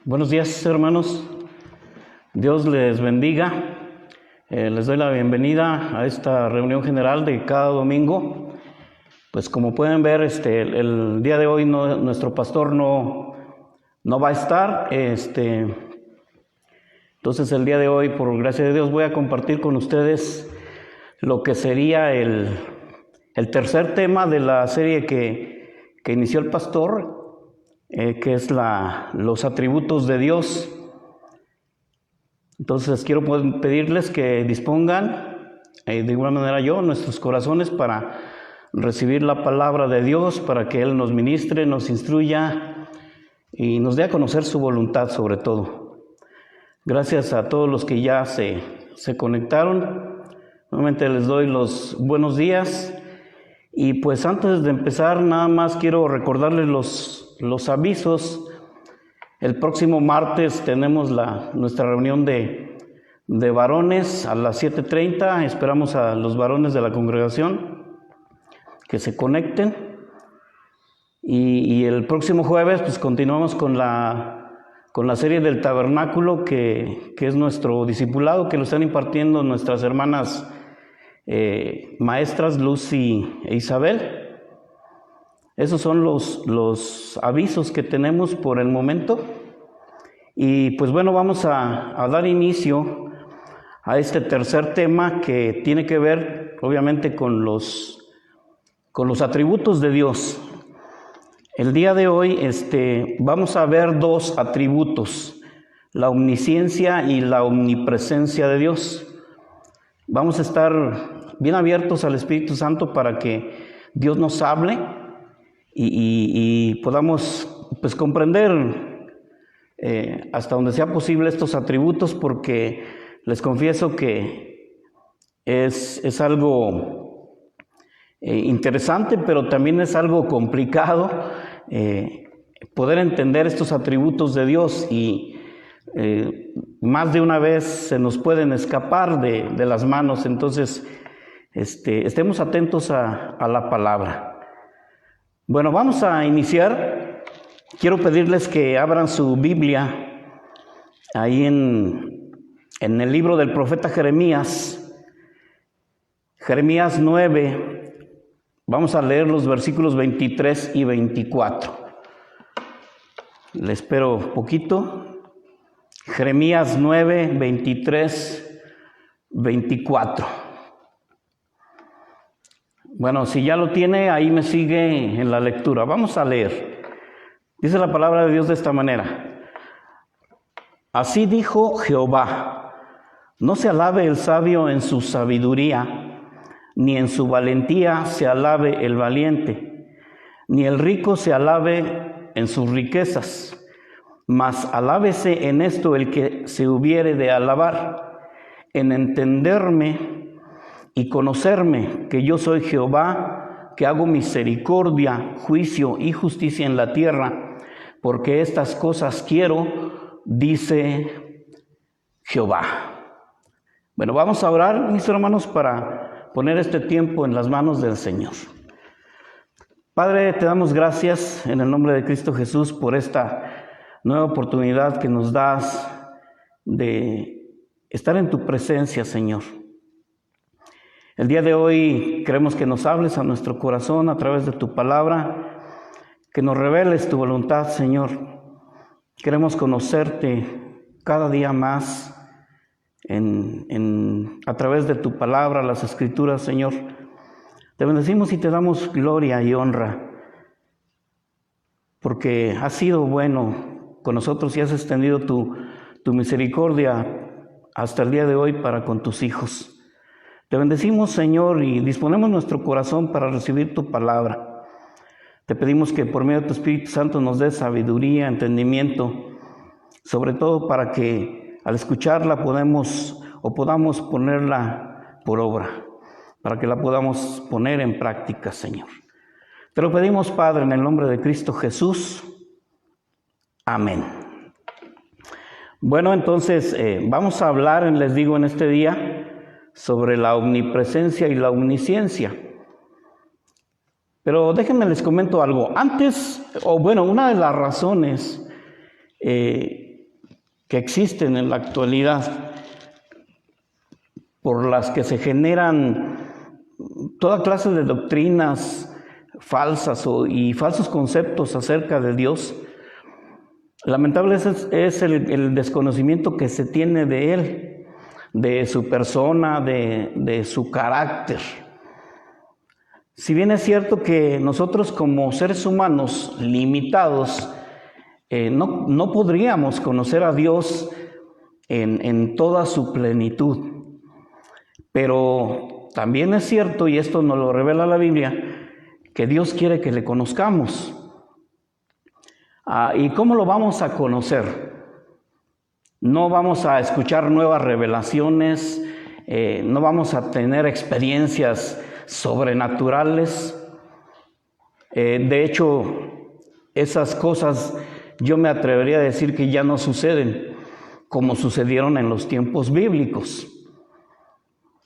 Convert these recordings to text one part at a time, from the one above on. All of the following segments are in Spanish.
Buenos días, hermanos. Dios les bendiga. Les doy la bienvenida a esta reunión general de cada domingo. Pues como pueden ver, el día de hoy nuestro pastor no va a estar. Entonces el día de hoy, por gracia de Dios, voy a compartir con ustedes lo que sería el tercer tema de la serie que inició el pastor, que es los atributos de Dios. Entonces quiero pedirles que dispongan de igual manera nuestros corazones para recibir la palabra de Dios, para que Él nos ministre, nos instruya y nos dé a conocer su voluntad sobre todo. Gracias a todos los que ya se conectaron. Nuevamente les doy los buenos días. Y pues antes de empezar, nada más quiero recordarles los avisos. El próximo martes tenemos nuestra reunión de varones a las 7:30. Esperamos a los varones de la congregación que se conecten. Y el próximo jueves pues continuamos con la serie del tabernáculo, que es nuestro discipulado, que lo están impartiendo nuestras hermanas maestras Lucy e Isabel. Esos son los avisos que tenemos por el momento. Y pues bueno, vamos a dar inicio a este tercer tema, que tiene que ver obviamente con los atributos de Dios. El día de hoy vamos a ver dos atributos: la omnisciencia y la omnipresencia de Dios. Vamos a estar bien abiertos al Espíritu Santo para que Dios nos hable y podamos pues comprender hasta donde sea posible estos atributos, porque les confieso que es algo interesante, pero también es algo complicado poder entender estos atributos de Dios, y más de una vez se nos pueden escapar de las manos. Entonces estemos atentos a la palabra. Bueno, vamos a iniciar. Quiero pedirles que abran su Biblia ahí en el libro del profeta Jeremías 9. Vamos a leer los versículos 23 y 24. Les espero poquito. Jeremías 9, 23, 24. Bueno, si ya lo tiene, ahí me sigue en la lectura. Vamos a leer. Dice la palabra de Dios de esta manera: Así dijo Jehová: no se alabe el sabio en su sabiduría, ni en su valentía se alabe el valiente, ni el rico se alabe en sus riquezas. Mas alábese en esto el que se hubiere de alabar, en entenderme y conocerme, que yo soy Jehová, que hago misericordia, juicio y justicia en la tierra, porque estas cosas quiero, dice Jehová. Bueno, vamos a orar, mis hermanos, para poner este tiempo en las manos del Señor. Padre, te damos gracias en el nombre de Cristo Jesús por esta nueva oportunidad que nos das de estar en tu presencia, Señor. El día de hoy queremos que nos hables a nuestro corazón a través de tu palabra, que nos reveles tu voluntad, Señor. Queremos conocerte cada día más a través de tu palabra, las Escrituras, Señor. Te bendecimos y te damos gloria y honra, porque has sido bueno con nosotros y has extendido tu misericordia hasta el día de hoy para con tus hijos. Te bendecimos, Señor, y disponemos nuestro corazón para recibir tu palabra. Te pedimos que por medio de tu Espíritu Santo nos des sabiduría, entendimiento, sobre todo para que al escucharla podamos ponerla por obra, para que la podamos poner en práctica, Señor. Te lo pedimos, Padre, en el nombre de Cristo Jesús. Amén. Bueno, entonces vamos a hablar, les digo, en este día sobre la omnipresencia y la omnisciencia. Pero déjenme les comento algo. Una de las razones que existen en la actualidad, por las que se generan toda clase de doctrinas falsas y falsos conceptos acerca de Dios, lamentable es el desconocimiento que se tiene de Él, de su persona, de su carácter. Si bien es cierto que nosotros como seres humanos limitados no podríamos conocer a Dios en toda su plenitud, pero también es cierto, y esto nos lo revela la Biblia, que Dios quiere que le conozcamos. ¿Y cómo lo vamos a conocer? No vamos a escuchar nuevas revelaciones, no vamos a tener experiencias sobrenaturales. De hecho, esas cosas yo me atrevería a decir que ya no suceden como sucedieron en los tiempos bíblicos.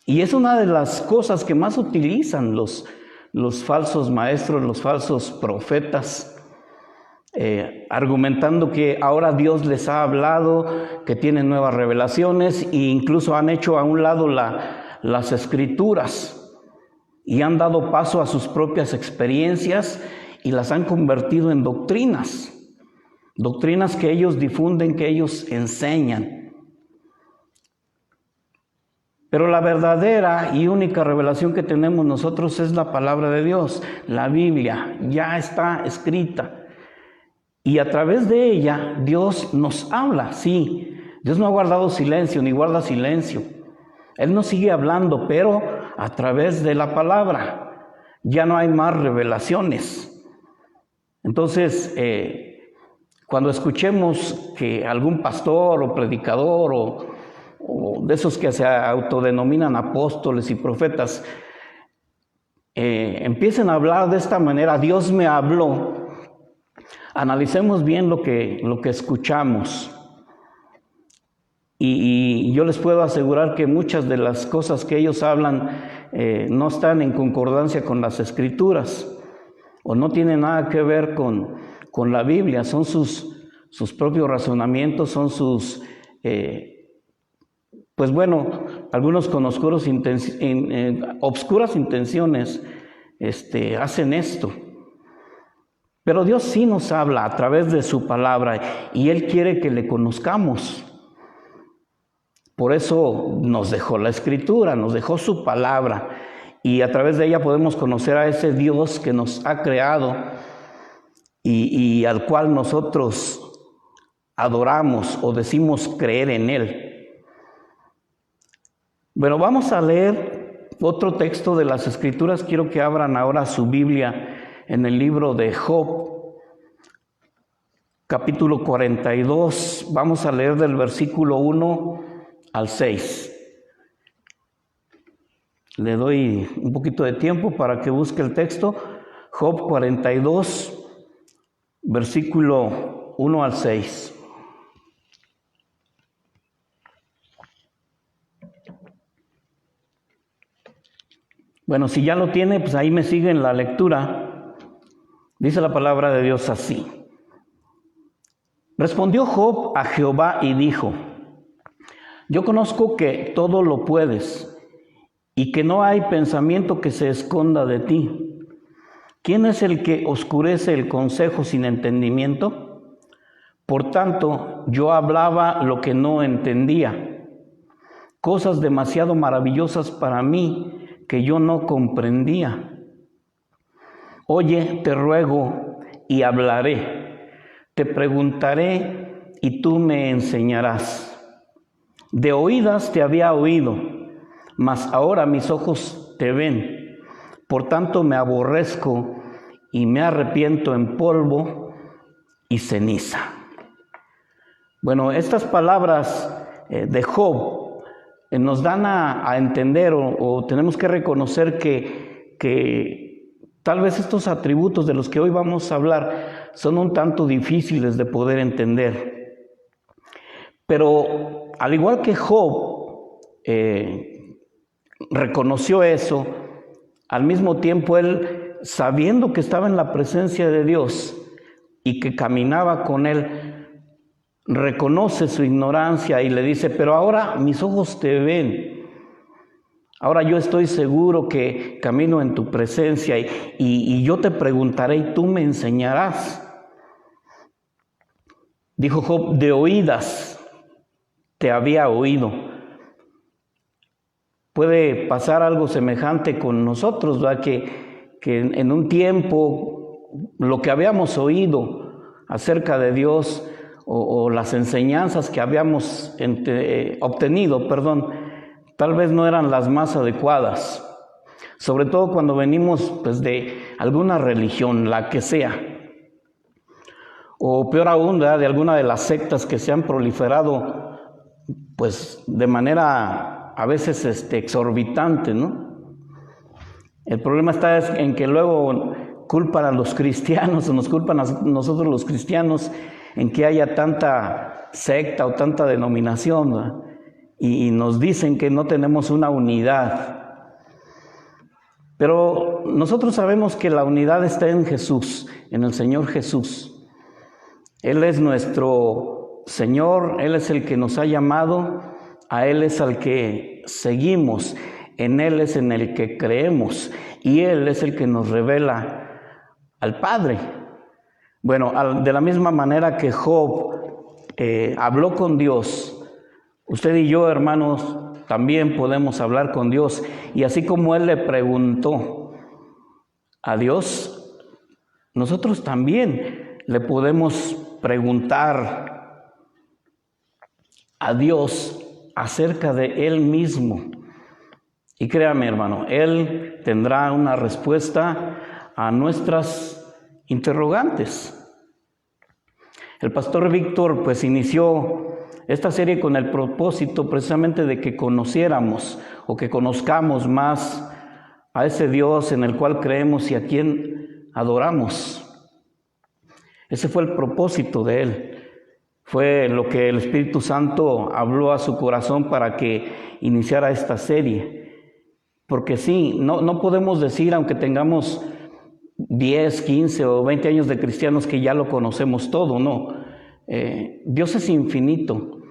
Y es una de las cosas que más utilizan los falsos maestros, los falsos profetas, argumentando que ahora Dios les ha hablado, que tienen nuevas revelaciones e incluso han hecho a un lado las escrituras y han dado paso a sus propias experiencias y las han convertido en doctrinas que ellos difunden, que ellos enseñan. Pero la verdadera y única revelación que tenemos nosotros es la palabra de Dios, la Biblia, ya está escrita. Y a través de ella Dios nos habla, sí. Dios no ha guardado silencio, ni guarda silencio. Él nos sigue hablando, pero a través de la palabra. Ya no hay más revelaciones. Entonces, cuando escuchemos que algún pastor o predicador o de esos que se autodenominan apóstoles y profetas, empiecen a hablar de esta manera, Dios me habló, analicemos bien lo que escuchamos. Y yo les puedo asegurar que muchas de las cosas que ellos hablan no están en concordancia con las Escrituras o no tienen nada que ver con la Biblia, son sus propios razonamientos, son sus... pues bueno, algunos con obscuras intenciones hacen esto. Pero Dios sí nos habla a través de su palabra y Él quiere que le conozcamos. Por eso nos dejó la Escritura, nos dejó su palabra y a través de ella podemos conocer a ese Dios que nos ha creado y al cual nosotros adoramos o decimos creer en Él. Bueno, vamos a leer otro texto de las Escrituras. Quiero que abran ahora su Biblia en el libro de Job, capítulo 42. Vamos a leer del versículo 1 al 6. Le doy un poquito de tiempo para que busque el texto. Job 42, versículo 1 al 6. Bueno, si ya lo tiene, pues ahí me sigue en la lectura. Dice la palabra de Dios así. Respondió Job a Jehová y dijo: Yo conozco que todo lo puedes y que no hay pensamiento que se esconda de ti. ¿Quién es el que oscurece el consejo sin entendimiento? Por tanto, yo hablaba lo que no entendía, cosas demasiado maravillosas para mí que yo no comprendía. Oye, te ruego y hablaré, te preguntaré y tú me enseñarás. De oídas te había oído, mas ahora mis ojos te ven. Por tanto me aborrezco y me arrepiento en polvo y ceniza. Bueno, estas palabras de Job nos dan a entender o tenemos que reconocer que tal vez estos atributos de los que hoy vamos a hablar son un tanto difíciles de poder entender. Pero al igual que Job reconoció eso, al mismo tiempo él, sabiendo que estaba en la presencia de Dios y que caminaba con Él, reconoce su ignorancia y le dice, pero ahora mis ojos te ven. Ahora yo estoy seguro que camino en tu presencia y yo te preguntaré y tú me enseñarás. Dijo Job, de oídas te había oído. Puede pasar algo semejante con nosotros, ¿verdad? Que en un tiempo lo que habíamos oído acerca de Dios o las enseñanzas que habíamos obtenido, tal vez no eran las más adecuadas, sobre todo cuando venimos pues, de alguna religión, la que sea, o peor aún, ¿verdad? De alguna de las sectas que se han proliferado pues de manera a veces exorbitante, ¿no? El problema está en que luego culpan a los cristianos, o nos culpan a nosotros los cristianos en que haya tanta secta o tanta denominación, ¿verdad? Y nos dicen que no tenemos una unidad. Pero nosotros sabemos que la unidad está en Jesús, en el Señor Jesús. Él es nuestro Señor, Él es el que nos ha llamado, a Él es al que seguimos, en Él es en el que creemos y Él es el que nos revela al Padre. Bueno, de la misma manera que Job habló con Dios, usted y yo, hermanos, también podemos hablar con Dios. Y así como Él le preguntó a Dios, nosotros también le podemos preguntar a Dios acerca de Él mismo. Y créame, hermano, Él tendrá una respuesta a nuestras interrogantes. El pastor Víctor pues inició esta serie con el propósito precisamente de que conociéramos o que conozcamos más a ese Dios en el cual creemos y a quien adoramos. Ese fue el propósito de Él. Fue lo que el Espíritu Santo habló a su corazón para que iniciara esta serie. Porque sí, no podemos decir, aunque tengamos 10, 15 o 20 años de cristianos, que ya lo conocemos todo, no. Dios es infinito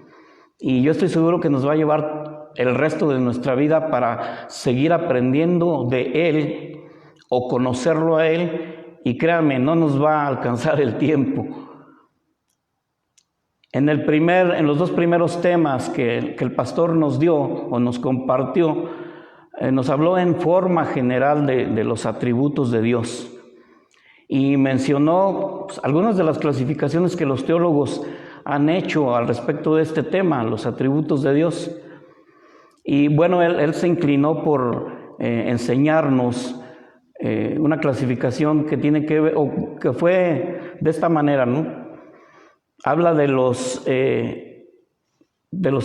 y yo estoy seguro que nos va a llevar el resto de nuestra vida para seguir aprendiendo de Él o conocerlo a Él, y créanme, no nos va a alcanzar el tiempo. En los dos primeros temas que el pastor nos dio o nos compartió, nos habló en forma general de los atributos de Dios. Y mencionó pues, algunas de las clasificaciones que los teólogos han hecho al respecto de este tema, los atributos de Dios. Y bueno, él se inclinó por enseñarnos una clasificación que tiene que ver, o que fue de esta manera, ¿no? Habla de los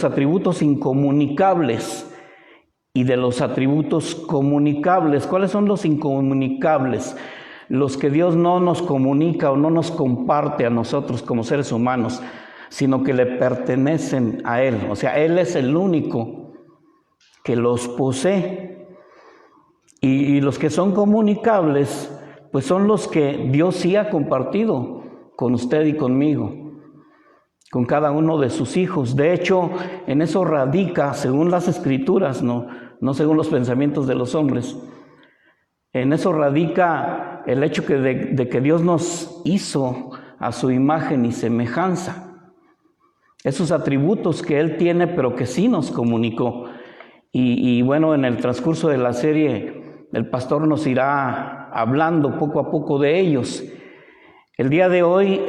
atributos incomunicables y de los atributos comunicables. ¿Cuáles son los incomunicables? Los que Dios no nos comunica o no nos comparte a nosotros como seres humanos, sino que le pertenecen a Él. O sea, Él es el único que los posee. Y los que son comunicables, pues son los que Dios sí ha compartido con usted y conmigo, con cada uno de sus hijos. De hecho, en eso radica, según las Escrituras, no según los pensamientos de los hombres, en eso radica el hecho de que Dios nos hizo a su imagen y semejanza. Esos atributos que Él tiene, pero que sí nos comunicó. Y bueno, en el transcurso de la serie, el pastor nos irá hablando poco a poco de ellos. El día de hoy,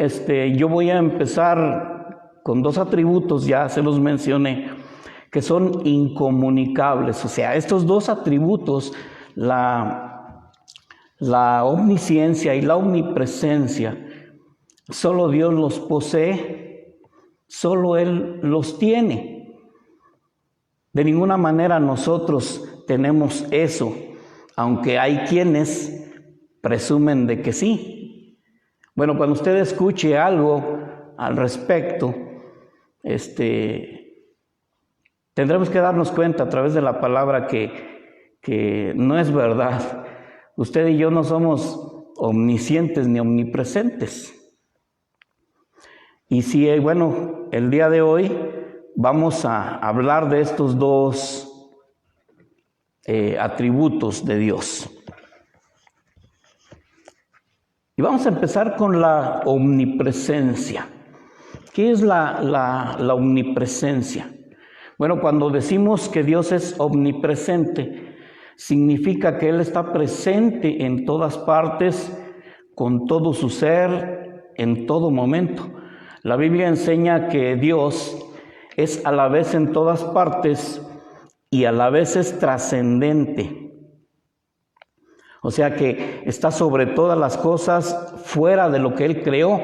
yo voy a empezar con dos atributos, ya se los mencioné, que son incomunicables. O sea, estos dos atributos, la omnisciencia y la omnipresencia, solo Dios los posee, solo Él los tiene. De ninguna manera nosotros tenemos eso, aunque hay quienes presumen de que sí. Bueno, cuando usted escuche algo al respecto, tendremos que darnos cuenta a través de la palabra que no es verdad. Usted y yo no somos omniscientes ni omnipresentes. Y si, bueno, el día de hoy vamos a hablar de estos dos atributos de Dios. Y vamos a empezar con la omnipresencia. ¿Qué es la omnipresencia? Bueno, cuando decimos que Dios es omnipresente, significa que Él está presente en todas partes, con todo su ser, en todo momento. La Biblia enseña que Dios es a la vez en todas partes y a la vez es trascendente. O sea que está sobre todas las cosas, fuera de lo que Él creó.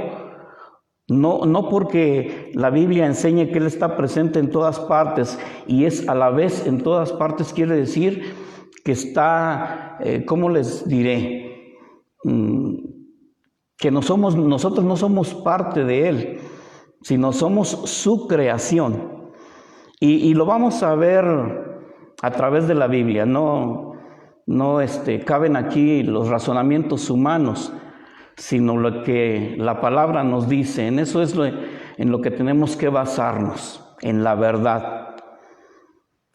No porque la Biblia enseñe que Él está presente en todas partes y es a la vez en todas partes, quiere decir que está, ¿cómo les diré? Que nosotros no somos parte de Él, sino somos su creación. Y lo vamos a ver a través de la Biblia. No caben aquí los razonamientos humanos, sino lo que la palabra nos dice. En eso es en lo que tenemos que basarnos, en la verdad.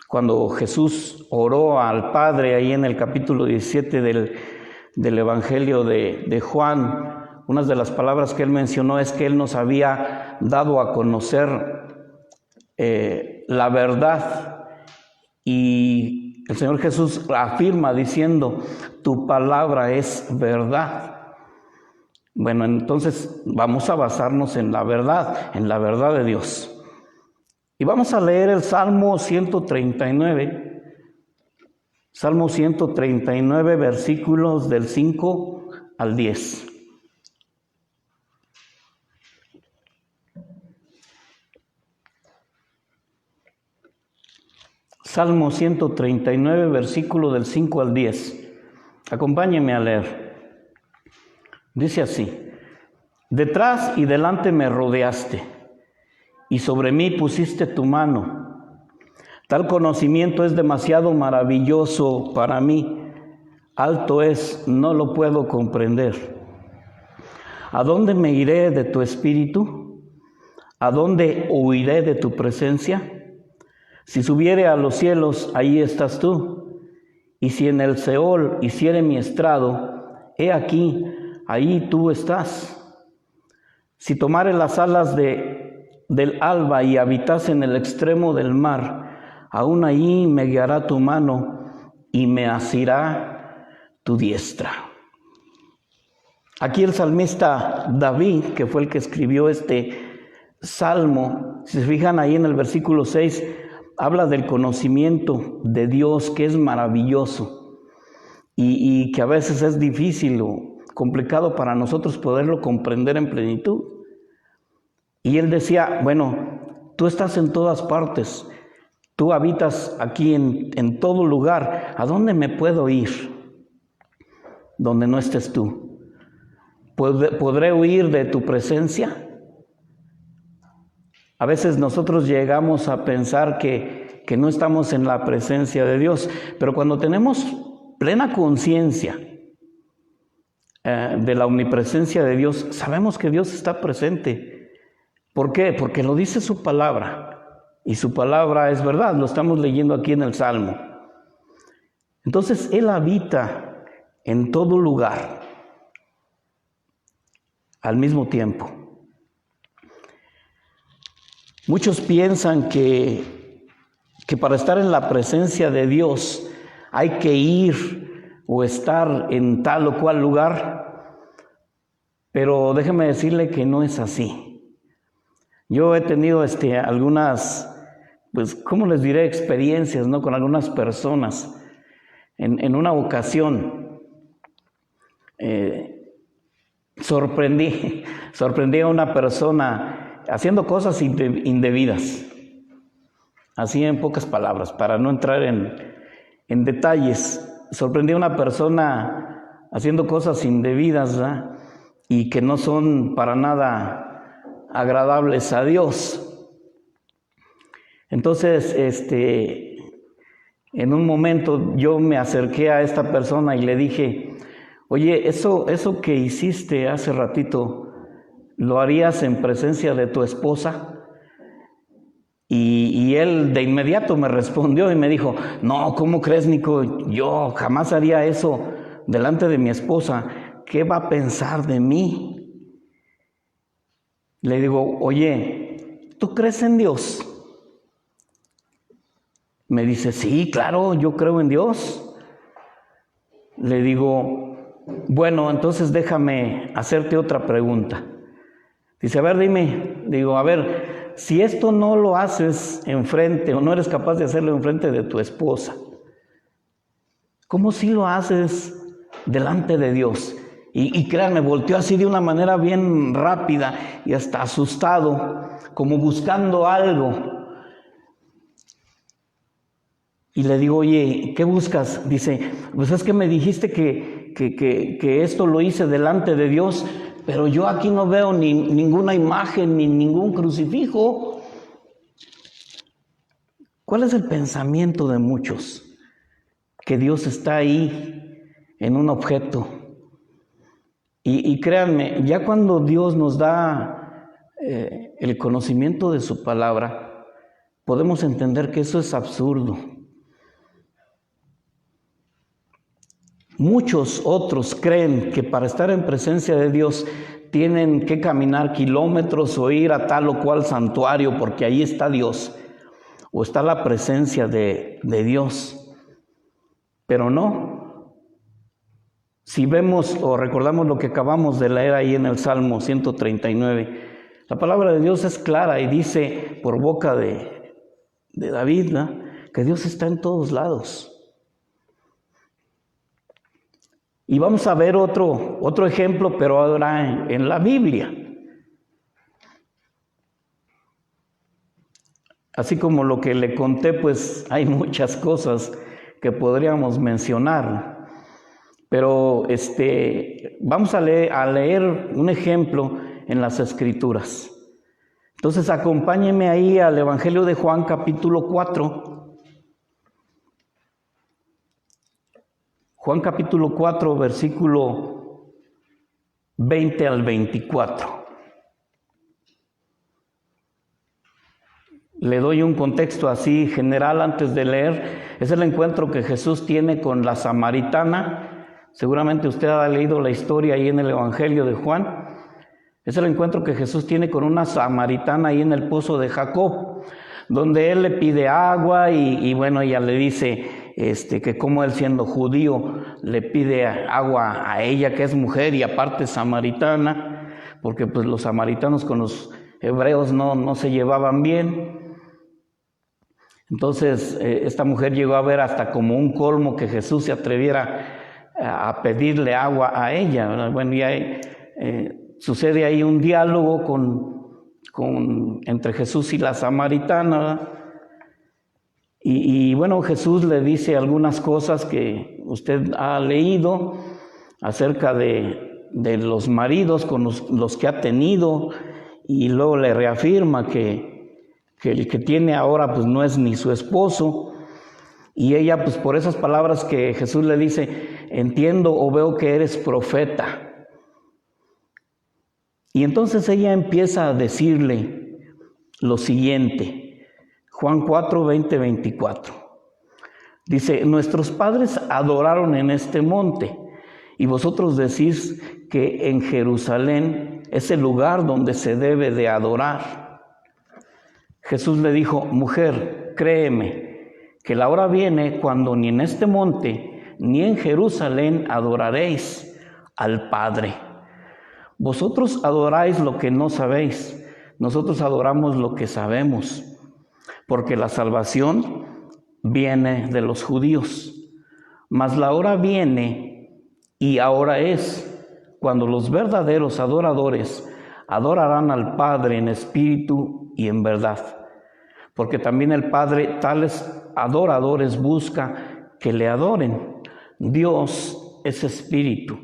Cuando Jesús oró al Padre, ahí en el capítulo 17 del Evangelio de Juan, una de las palabras que Él mencionó es que Él nos había dado a conocer la verdad. Y el Señor Jesús afirma diciendo, tu palabra es verdad. Bueno, entonces vamos a basarnos en la verdad de Dios. Y vamos a leer el Salmo 139. Salmo 139, versículos del 5 al 10. Salmo 139, versículo del 5 al 10. Acompáñenme a leer. Dice así: detrás y delante me rodeaste, y sobre mí pusiste tu mano. Tal conocimiento es demasiado maravilloso para mí, alto es, no lo puedo comprender. ¿A dónde me iré de tu espíritu? ¿A dónde huiré de tu presencia? Si subiere a los cielos, ahí estás tú. Y si en el Seol hiciere mi estrado, he aquí, ahí tú estás. Si tomare las alas del alba y habitase en el extremo del mar, aún ahí me guiará tu mano y me asirá tu diestra. Aquí el salmista David, que fue el que escribió este salmo, si se fijan ahí en el versículo 6, habla del conocimiento de Dios, que es maravilloso y que a veces es difícil o complicado para nosotros poderlo comprender en plenitud. Y él decía, bueno, tú estás en todas partes, tú habitas aquí en todo lugar. ¿A dónde me puedo ir donde no estés tú? ¿Podré huir de tu presencia? A veces nosotros llegamos a pensar que no estamos en la presencia de Dios, pero cuando tenemos plena conciencia de la omnipresencia de Dios, sabemos que Dios está presente. ¿Por qué? Porque lo dice su palabra, y su palabra es verdad, lo estamos leyendo aquí en el Salmo. Entonces, Él habita en todo lugar al mismo tiempo. Muchos piensan que para estar en la presencia de Dios hay que ir o estar en tal o cual lugar, pero déjeme decirle que no es así. Yo he tenido algunas, pues, ¿cómo les diré? Experiencias, ¿no? Con algunas personas. En una ocasión sorprendí a una persona haciendo cosas indebidas, así en pocas palabras, para no entrar en detalles. Sorprendí a una persona haciendo cosas indebidas, ¿verdad? Y que no son para nada agradables a Dios. Entonces, en un momento yo me acerqué a esta persona y le dije, oye, eso que hiciste hace ratito, ¿lo harías en presencia de tu esposa? Y él de inmediato me respondió y me dijo, no, ¿cómo crees, Nico? Yo jamás haría eso delante de mi esposa. ¿Qué va a pensar de mí? Le digo, oye, ¿tú crees en Dios? Me dice, sí, claro, yo creo en Dios. Le digo, bueno, entonces déjame hacerte otra pregunta. Dice, a ver, dime. Digo, a ver, si esto no lo haces enfrente o no eres capaz de hacerlo enfrente de tu esposa, ¿cómo si lo haces delante de Dios? Y créanme, volteó así de una manera bien rápida y hasta asustado, como buscando algo. Y le digo, oye, ¿qué buscas? Dice, pues es que me dijiste que esto lo hice delante de Dios, pero yo aquí no veo ninguna imagen, ni ningún crucifijo. ¿Cuál es el pensamiento de muchos? Que Dios está ahí en un objeto. Y créanme, ya cuando Dios nos da el conocimiento de su palabra, podemos entender que eso es absurdo. Muchos otros creen que para estar en presencia de Dios tienen que caminar kilómetros o ir a tal o cual santuario porque ahí está Dios o está la presencia de Dios. Pero no. Si vemos o recordamos lo que acabamos de leer ahí en el Salmo 139, la palabra de Dios es clara y dice por boca de David, ¿no?, que Dios está en todos lados. Y vamos a ver otro ejemplo, pero ahora en la Biblia. Así como lo que le conté, pues hay muchas cosas que podríamos mencionar. Pero vamos a leer un ejemplo en las Escrituras. Entonces acompáñenme ahí al Evangelio de Juan, capítulo 4. Juan capítulo 4, versículo 20 al 24. Le doy un contexto así general antes de leer. Es el encuentro que Jesús tiene con la samaritana. Seguramente usted ha leído la historia ahí en el Evangelio de Juan. Es el encuentro que Jesús tiene con una samaritana ahí en el pozo de Jacob, donde él le pide agua y bueno, ella le dice que como él siendo judío le pide agua a ella que es mujer y aparte samaritana, porque pues los samaritanos con los hebreos no se llevaban bien. Entonces esta mujer llegó a ver hasta como un colmo que Jesús se atreviera a pedirle agua a ella, ¿verdad? Bueno, ya sucede ahí un diálogo entre Jesús y la samaritana, ¿verdad? Y bueno, Jesús le dice algunas cosas que usted ha leído acerca de los maridos con los que ha tenido, y luego le reafirma que el que tiene ahora pues no es ni su esposo. Y ella, pues por esas palabras que Jesús le dice, entiendo o veo que eres profeta. Y entonces ella empieza a decirle lo siguiente. Juan 4, 20, 24. Dice, nuestros padres adoraron en este monte, y vosotros decís que en Jerusalén es el lugar donde se debe de adorar. Jesús le dijo, mujer, créeme, que la hora viene cuando ni en este monte ni en Jerusalén adoraréis al Padre. Vosotros adoráis lo que no sabéis, nosotros adoramos lo que sabemos, porque la salvación viene de los judíos. Mas la hora viene, y ahora es, cuando los verdaderos adoradores adorarán al Padre en espíritu y en verdad. Porque también el Padre tales adoradores busca que le adoren. Dios es espíritu,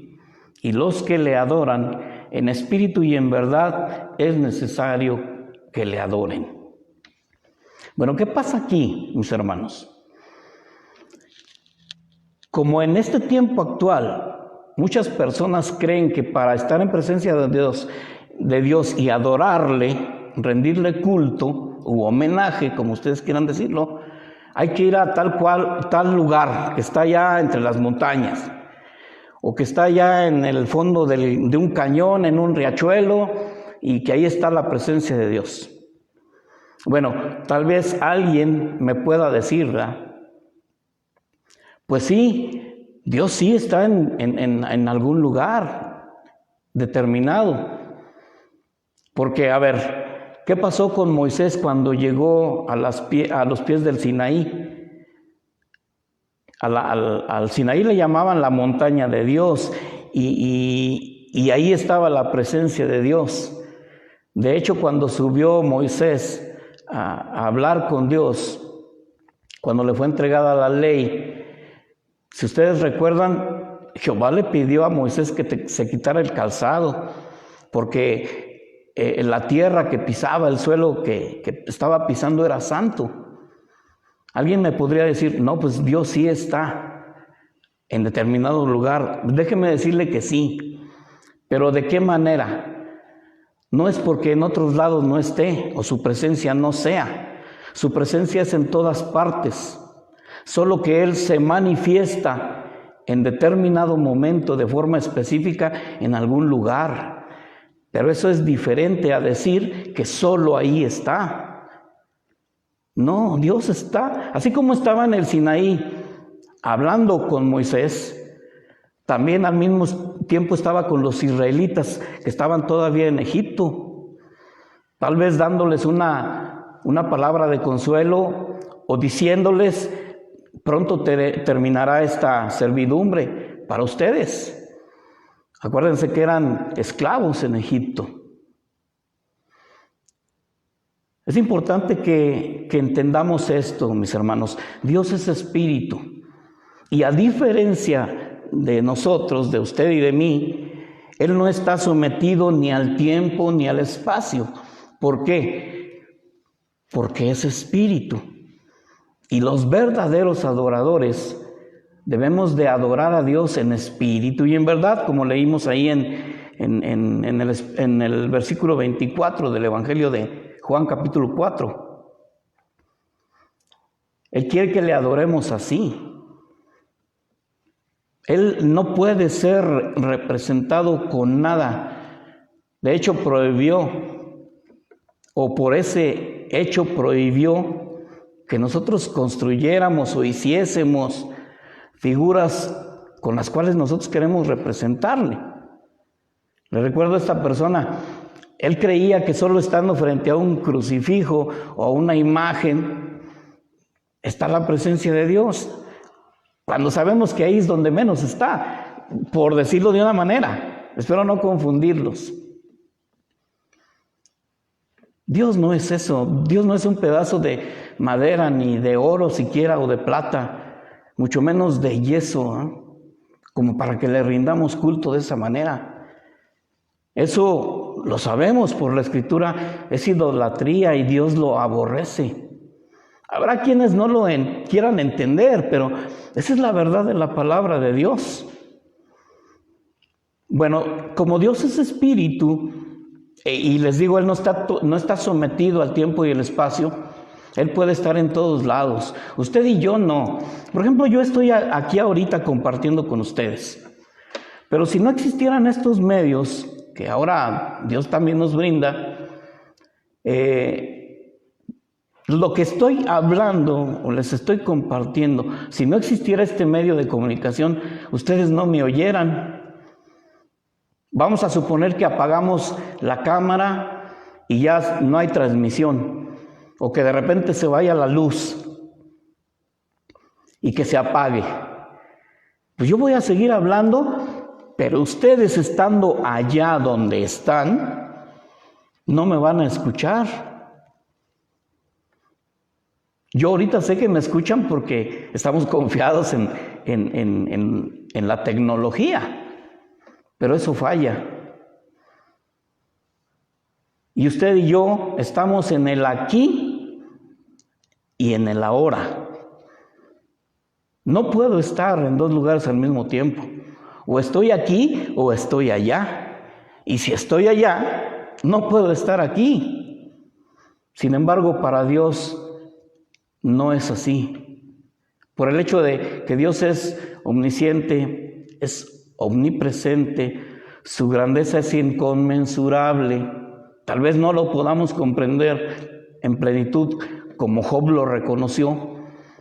y los que le adoran en espíritu y en verdad es necesario que le adoren. Bueno, ¿qué pasa aquí, mis hermanos? Como en este tiempo actual, muchas personas creen que para estar en presencia de Dios y adorarle, rendirle culto u homenaje, como ustedes quieran decirlo, hay que ir a tal lugar que está allá entre las montañas, o que está allá en el fondo de un cañón, en un riachuelo, y que ahí está la presencia de Dios. Bueno, tal vez alguien me pueda decir, ¿verdad? Pues sí, Dios sí está en algún lugar determinado. Porque, a ver, ¿qué pasó con Moisés cuando llegó a los pies del Sinaí? Al Sinaí le llamaban la montaña de Dios y ahí estaba la presencia de Dios. De hecho, cuando subió Moisés a hablar con Dios, cuando le fue entregada la ley, si ustedes recuerdan, Jehová le pidió a Moisés que se quitara el calzado, porque la tierra que pisaba, el suelo que estaba pisando era santo. Alguien me podría decir, no, pues Dios sí está en determinado lugar. Déjeme decirle que sí, pero ¿de qué manera? No es porque en otros lados no esté o su presencia no sea. Su presencia es en todas partes, solo que Él se manifiesta en determinado momento de forma específica en algún lugar. Pero eso es diferente a decir que solo ahí está. No, Dios está, así como estaba en el Sinaí hablando con Moisés, también al mismo tiempo estaba con los israelitas que estaban todavía en Egipto, tal vez dándoles una palabra de consuelo o diciéndoles, pronto terminará esta servidumbre para ustedes. Acuérdense que eran esclavos en Egipto. Es importante que entendamos esto, mis hermanos. Dios es espíritu. Y a diferencia de nosotros, de usted y de mí, Él no está sometido ni al tiempo ni al espacio. ¿Por qué? Porque es espíritu. Y los verdaderos adoradores debemos de adorar a Dios en espíritu y en verdad, como leímos ahí en el versículo 24 del Evangelio de Juan capítulo 4. Él quiere que le adoremos así. Él no puede ser representado con nada. De hecho, prohibió, o por ese hecho prohibió que nosotros construyéramos o hiciésemos figuras con las cuales nosotros queremos representarle. Le recuerdo a esta persona, él creía que solo estando frente a un crucifijo o a una imagen está la presencia de Dios, cuando sabemos que ahí es donde menos está, por decirlo de una manera. Espero no confundirlos. Dios no es eso. Dios no es un pedazo de madera, ni de oro siquiera, o de plata, mucho menos de yeso, como para que le rindamos culto de esa manera. Eso lo sabemos por la Escritura, es idolatría y Dios lo aborrece. Habrá quienes no lo quieran entender, pero esa es la verdad de la palabra de Dios. Bueno, como Dios es espíritu, y les digo, Él no está sometido al tiempo y el espacio, Él puede estar en todos lados. Usted y yo no. Por ejemplo, yo estoy aquí ahorita compartiendo con ustedes. Pero si no existieran estos medios, que ahora Dios también nos brinda, lo que estoy hablando o les estoy compartiendo, si no existiera este medio de comunicación, ustedes no me oyeran. Vamos a suponer que apagamos la cámara y ya no hay transmisión, o que de repente se vaya la luz y que se apague. Pues yo voy a seguir hablando, pero ustedes estando allá donde están, no me van a escuchar. Yo ahorita sé que me escuchan porque estamos confiados en la tecnología, pero eso falla. Y usted y yo estamos en el aquí y en el ahora. No puedo estar en dos lugares al mismo tiempo. O estoy aquí o estoy allá. Y si estoy allá, no puedo estar aquí. Sin embargo, para Dios no es así. Por el hecho de que Dios es omnisciente, es omnipresente, su grandeza es inconmensurable. Tal vez no lo podamos comprender en plenitud como Job lo reconoció,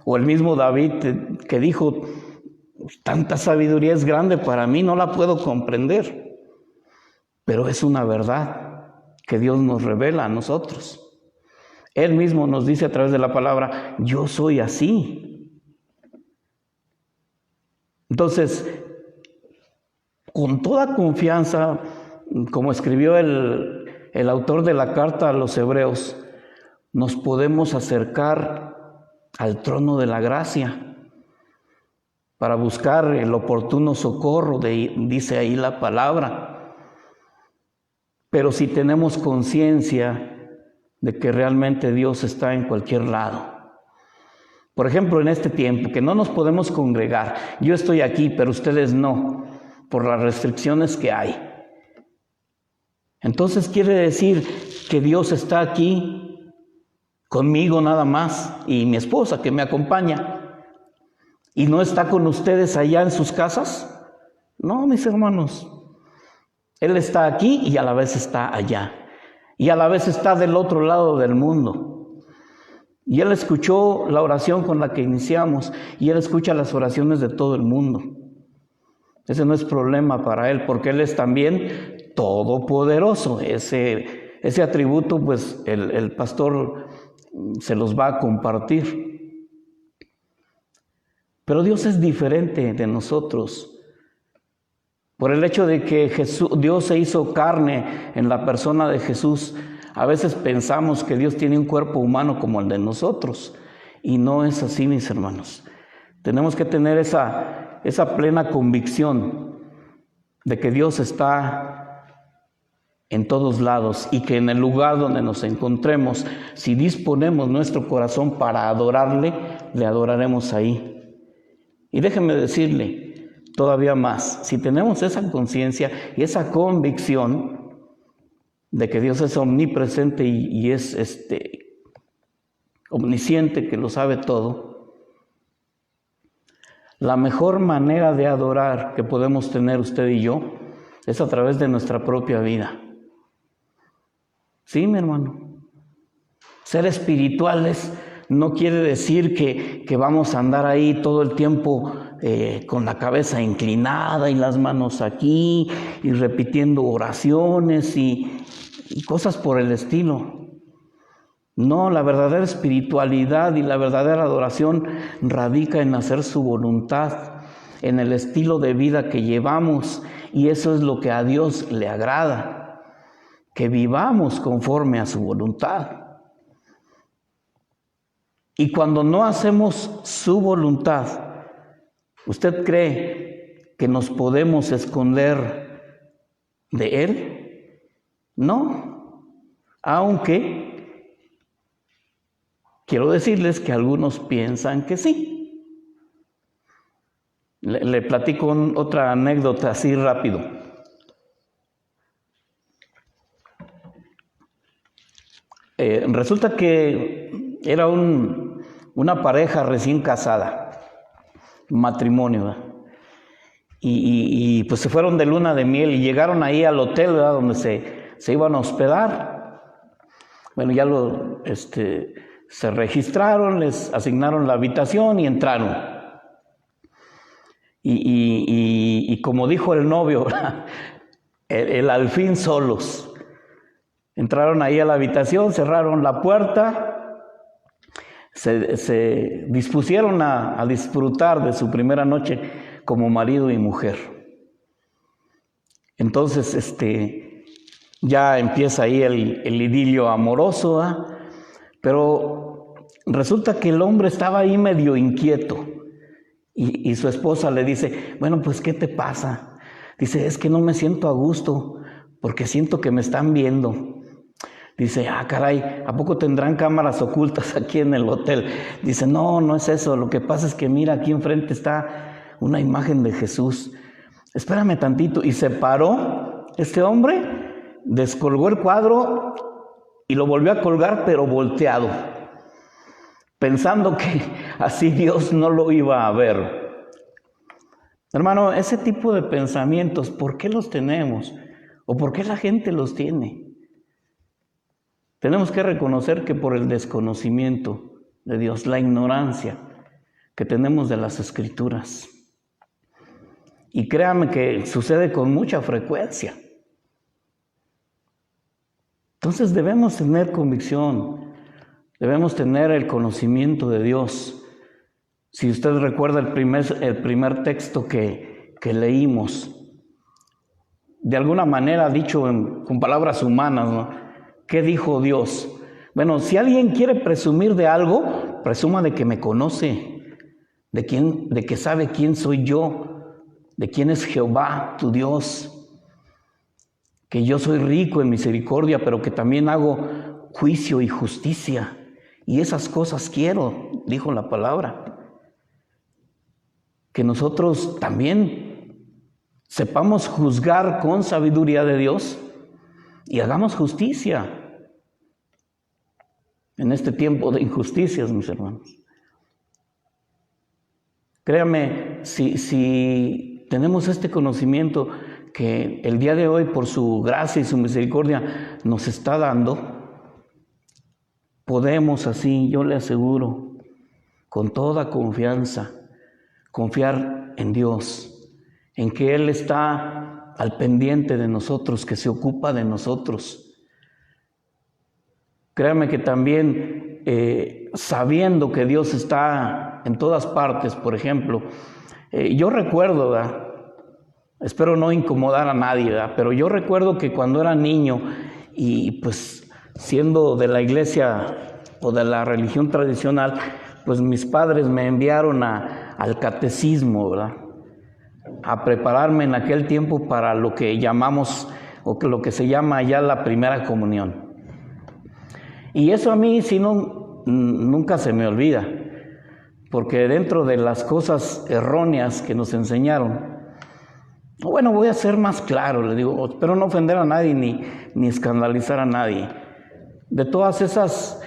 o el mismo David que dijo, tanta sabiduría es grande para mí, no la puedo comprender. Pero es una verdad que Dios nos revela a nosotros. Él mismo nos dice a través de la palabra, yo soy así. Entonces, con toda confianza, como escribió el autor de la carta a los Hebreos, nos podemos acercar al trono de la gracia para buscar el oportuno socorro, dice ahí la palabra. Pero si tenemos conciencia de que realmente Dios está en cualquier lado. Por ejemplo, en este tiempo, que no nos podemos congregar. Yo estoy aquí, pero ustedes no, por las restricciones que hay. Entonces quiere decir que Dios está aquí conmigo nada más y mi esposa que me acompaña. ¿Y no está con ustedes allá en sus casas? No, mis hermanos. Él está aquí y a la vez está allá. Y a la vez está del otro lado del mundo. Y Él escuchó la oración con la que iniciamos. Y Él escucha las oraciones de todo el mundo. Ese no es problema para Él, porque Él es también todopoderoso. Ese atributo, pues, el pastor se los va a compartir. Pero Dios es diferente de nosotros. Por el hecho de que Dios se hizo carne en la persona de Jesús, a veces pensamos que Dios tiene un cuerpo humano como el de nosotros. Y no es así, mis hermanos. Tenemos que tener esa plena convicción de que Dios está en todos lados y que en el lugar donde nos encontremos, si disponemos nuestro corazón para adorarle, le adoraremos ahí. Y déjeme decirle, todavía más, si tenemos esa conciencia y esa convicción de que Dios es omnipresente y es omnisciente, que lo sabe todo, la mejor manera de adorar que podemos tener usted y yo es a través de nuestra propia vida. Sí, mi hermano. Ser espirituales no quiere decir que vamos a andar ahí todo el tiempo con la cabeza inclinada y las manos aquí y repitiendo oraciones y cosas por el estilo. No, la verdadera espiritualidad y la verdadera adoración radica en hacer su voluntad, en el estilo de vida que llevamos, y eso es lo que a Dios le agrada, que vivamos conforme a su voluntad. Y cuando no hacemos su voluntad, ¿usted cree que nos podemos esconder de Él? No, aunque quiero decirles que algunos piensan que sí. Le platico otra anécdota así rápido. Resulta que era una pareja recién casada, matrimonio, ¿verdad? Y pues se fueron de luna de miel y llegaron ahí al hotel, ¿verdad?, donde se iban a hospedar. Bueno, ya se registraron, les asignaron la habitación y entraron. Y como dijo el novio, el al fin solos. Entraron ahí a la habitación, cerraron la puerta, se dispusieron a disfrutar de su primera noche como marido y mujer. Entonces, ya empieza ahí el idilio amoroso, ¿eh? Pero resulta que el hombre estaba ahí medio inquieto y su esposa le dice, bueno, pues, ¿qué te pasa? Dice, es que no me siento a gusto porque siento que me están viendo. Dice, caray, ¿a poco tendrán cámaras ocultas aquí en el hotel? Dice, no es eso, lo que pasa es que mira, aquí enfrente está una imagen de Jesús. Espérame tantito. Y se paró este hombre, descolgó el cuadro y lo volvió a colgar, pero volteado, pensando que así Dios no lo iba a ver. Hermano, ese tipo de pensamientos, ¿por qué los tenemos? ¿O por qué la gente los tiene? Tenemos que reconocer que por el desconocimiento de Dios, la ignorancia que tenemos de las Escrituras. Y créame que sucede con mucha frecuencia. Entonces debemos tener convicción, debemos tener el conocimiento de Dios. Si usted recuerda el primer texto que leímos, de alguna manera dicho con palabras humanas, ¿no? ¿Qué dijo Dios? Bueno, si alguien quiere presumir de algo, presuma de que me conoce, de que sabe quién soy yo, de quién es Jehová, tu Dios, que yo soy rico en misericordia, pero que también hago juicio y justicia. Y esas cosas quiero, dijo la palabra. Que nosotros también sepamos juzgar con sabiduría de Dios y hagamos justicia en este tiempo de injusticias, mis hermanos. Créame, si tenemos este conocimiento que el día de hoy, por su gracia y su misericordia, nos está dando, podemos así, yo le aseguro, con toda confianza, confiar en Dios, en que Él está al pendiente de nosotros, que se ocupa de nosotros. Créame que también sabiendo que Dios está en todas partes, por ejemplo, yo recuerdo, ¿verdad? Espero no incomodar a nadie, ¿verdad? Pero yo recuerdo que cuando era niño y pues siendo de la iglesia o de la religión tradicional, pues mis padres me enviaron al catecismo, ¿verdad? A prepararme en aquel tiempo para lo que llamamos o lo que se llama ya la primera comunión. Y eso a mí sí nunca se me olvida, porque dentro de las cosas erróneas que nos enseñaron, bueno, voy a ser más claro, le digo, espero no ofender a nadie ni escandalizar a nadie. De todas esas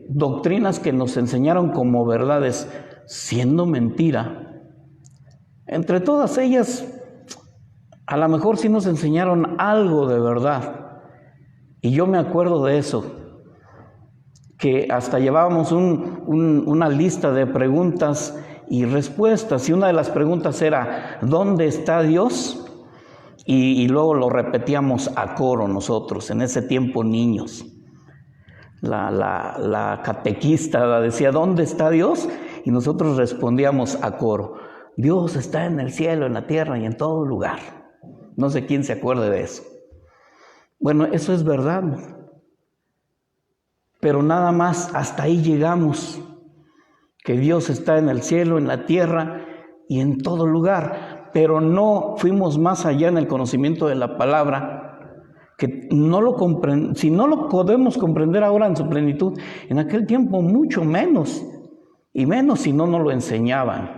doctrinas que nos enseñaron como verdades, siendo mentira, entre todas ellas, a lo mejor sí nos enseñaron algo de verdad. Y yo me acuerdo de eso, que hasta llevábamos una lista de preguntas y respuestas, y una de las preguntas era, ¿dónde está Dios? Y luego lo repetíamos a coro nosotros, en ese tiempo niños. La catequista decía, ¿dónde está Dios? Y nosotros respondíamos a coro, Dios está en el cielo, en la tierra y en todo lugar. No sé quién se acuerde de eso. Bueno, eso es verdad. Pero nada más, hasta ahí llegamos. Que Dios está en el cielo, en la tierra y en todo lugar. Pero no fuimos más allá en el conocimiento de la palabra, que si no lo podemos comprender ahora en su plenitud, en aquel tiempo mucho menos, y menos si no nos lo enseñaban.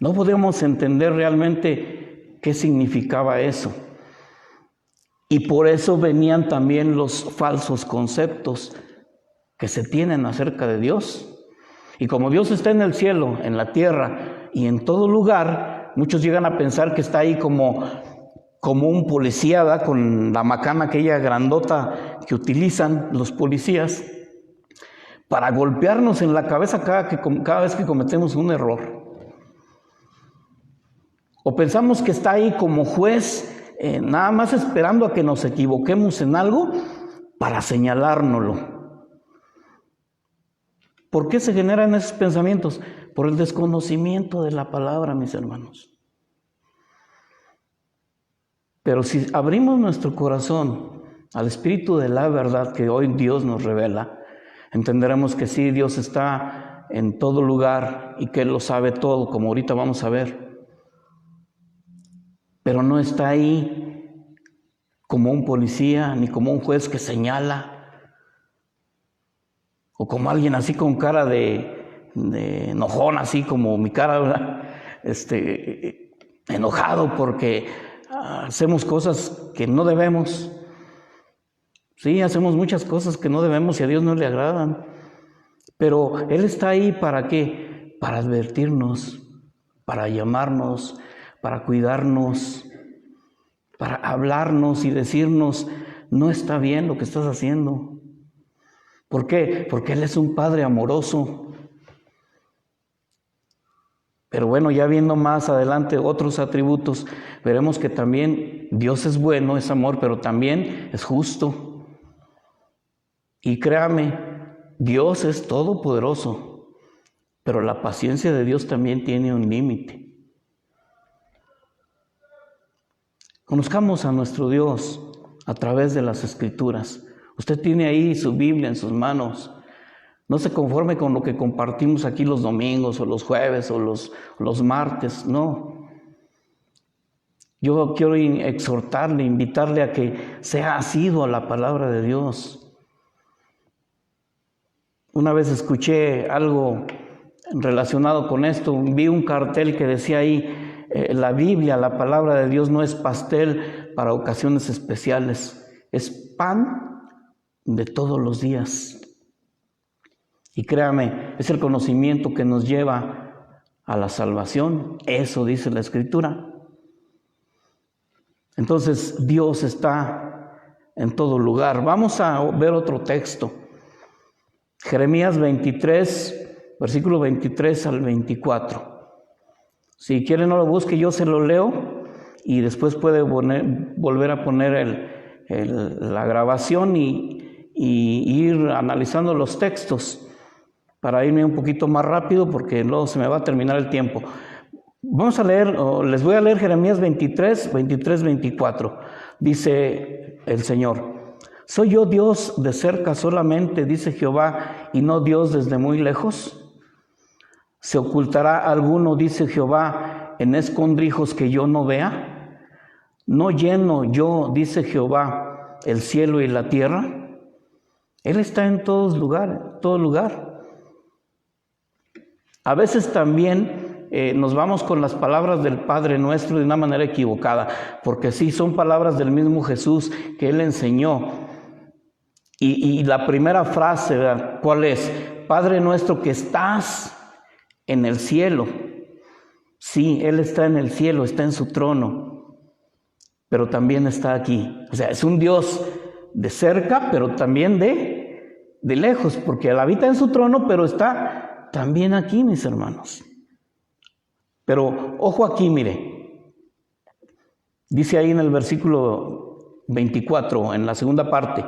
No podíamos entender realmente qué significaba eso. Y por eso venían también los falsos conceptos que se tienen acerca de Dios. Y como Dios está en el cielo, en la tierra y en todo lugar, muchos llegan a pensar que está ahí como un policía, ¿verdad? Con la macana aquella grandota que utilizan los policías para golpearnos en la cabeza cada vez que cometemos un error. O pensamos que está ahí como juez, nada más esperando a que nos equivoquemos en algo para señalárnoslo. ¿Por qué se generan esos pensamientos? Por el desconocimiento de la palabra, mis hermanos. Pero si abrimos nuestro corazón al Espíritu de la verdad que hoy Dios nos revela, entenderemos que sí, Dios está en todo lugar y que Él lo sabe todo, como ahorita vamos a ver. Pero no está ahí como un policía ni como un juez que señala, o como alguien así con cara de enojón, así como mi cara, ¿verdad? Enojado porque hacemos cosas que no debemos. Sí, hacemos muchas cosas que no debemos y a Dios no le agradan. Pero Él está ahí ¿para qué? Para advertirnos, para llamarnos, para cuidarnos, para hablarnos y decirnos, no está bien lo que estás haciendo. ¿Por qué? Porque Él es un Padre amoroso. Pero bueno, ya viendo más adelante otros atributos, veremos que también Dios es bueno, es amor, pero también es justo. Y créame, Dios es todopoderoso, pero la paciencia de Dios también tiene un límite. Conozcamos a nuestro Dios a través de las Escrituras. Usted tiene ahí su Biblia en sus manos. No se conforme con lo que compartimos aquí los domingos o los jueves o los martes, no. Yo quiero exhortarle, invitarle a que sea asiduo a la palabra de Dios. Una vez escuché algo relacionado con esto, vi un cartel que decía ahí, la Biblia, la palabra de Dios no es pastel para ocasiones especiales, es pan de todos los días. Y créame, es el conocimiento que nos lleva a la salvación. Eso dice la Escritura. Entonces, Dios está en todo lugar. Vamos a ver otro texto. Jeremías 23, versículo 23 al 24. Si quiere no lo busque, yo se lo leo y después puede volver a poner la grabación y ir analizando los textos para irme un poquito más rápido porque luego se me va a terminar el tiempo. Vamos a leer, les voy a leer Jeremías 23, 24. Dice el Señor: ¿soy yo Dios de cerca solamente, dice Jehová, y no Dios desde muy lejos? ¿Se ocultará alguno, dice Jehová, en escondrijos que yo no vea? ¿No lleno yo, dice Jehová, el cielo y la tierra? Él está en todo lugar. A veces también nos vamos con las palabras del Padre Nuestro de una manera equivocada, porque sí, son palabras del mismo Jesús que Él enseñó. Y la primera frase, ¿verdad? ¿Cuál es? Padre nuestro que estás en el cielo. Sí, Él está en el cielo, está en su trono, pero también está aquí. O sea, es un Dios de cerca, pero también de lejos, porque Él habita en su trono, pero está también aquí, mis hermanos. Pero ojo aquí, mire. Dice ahí en el versículo 24, en la segunda parte,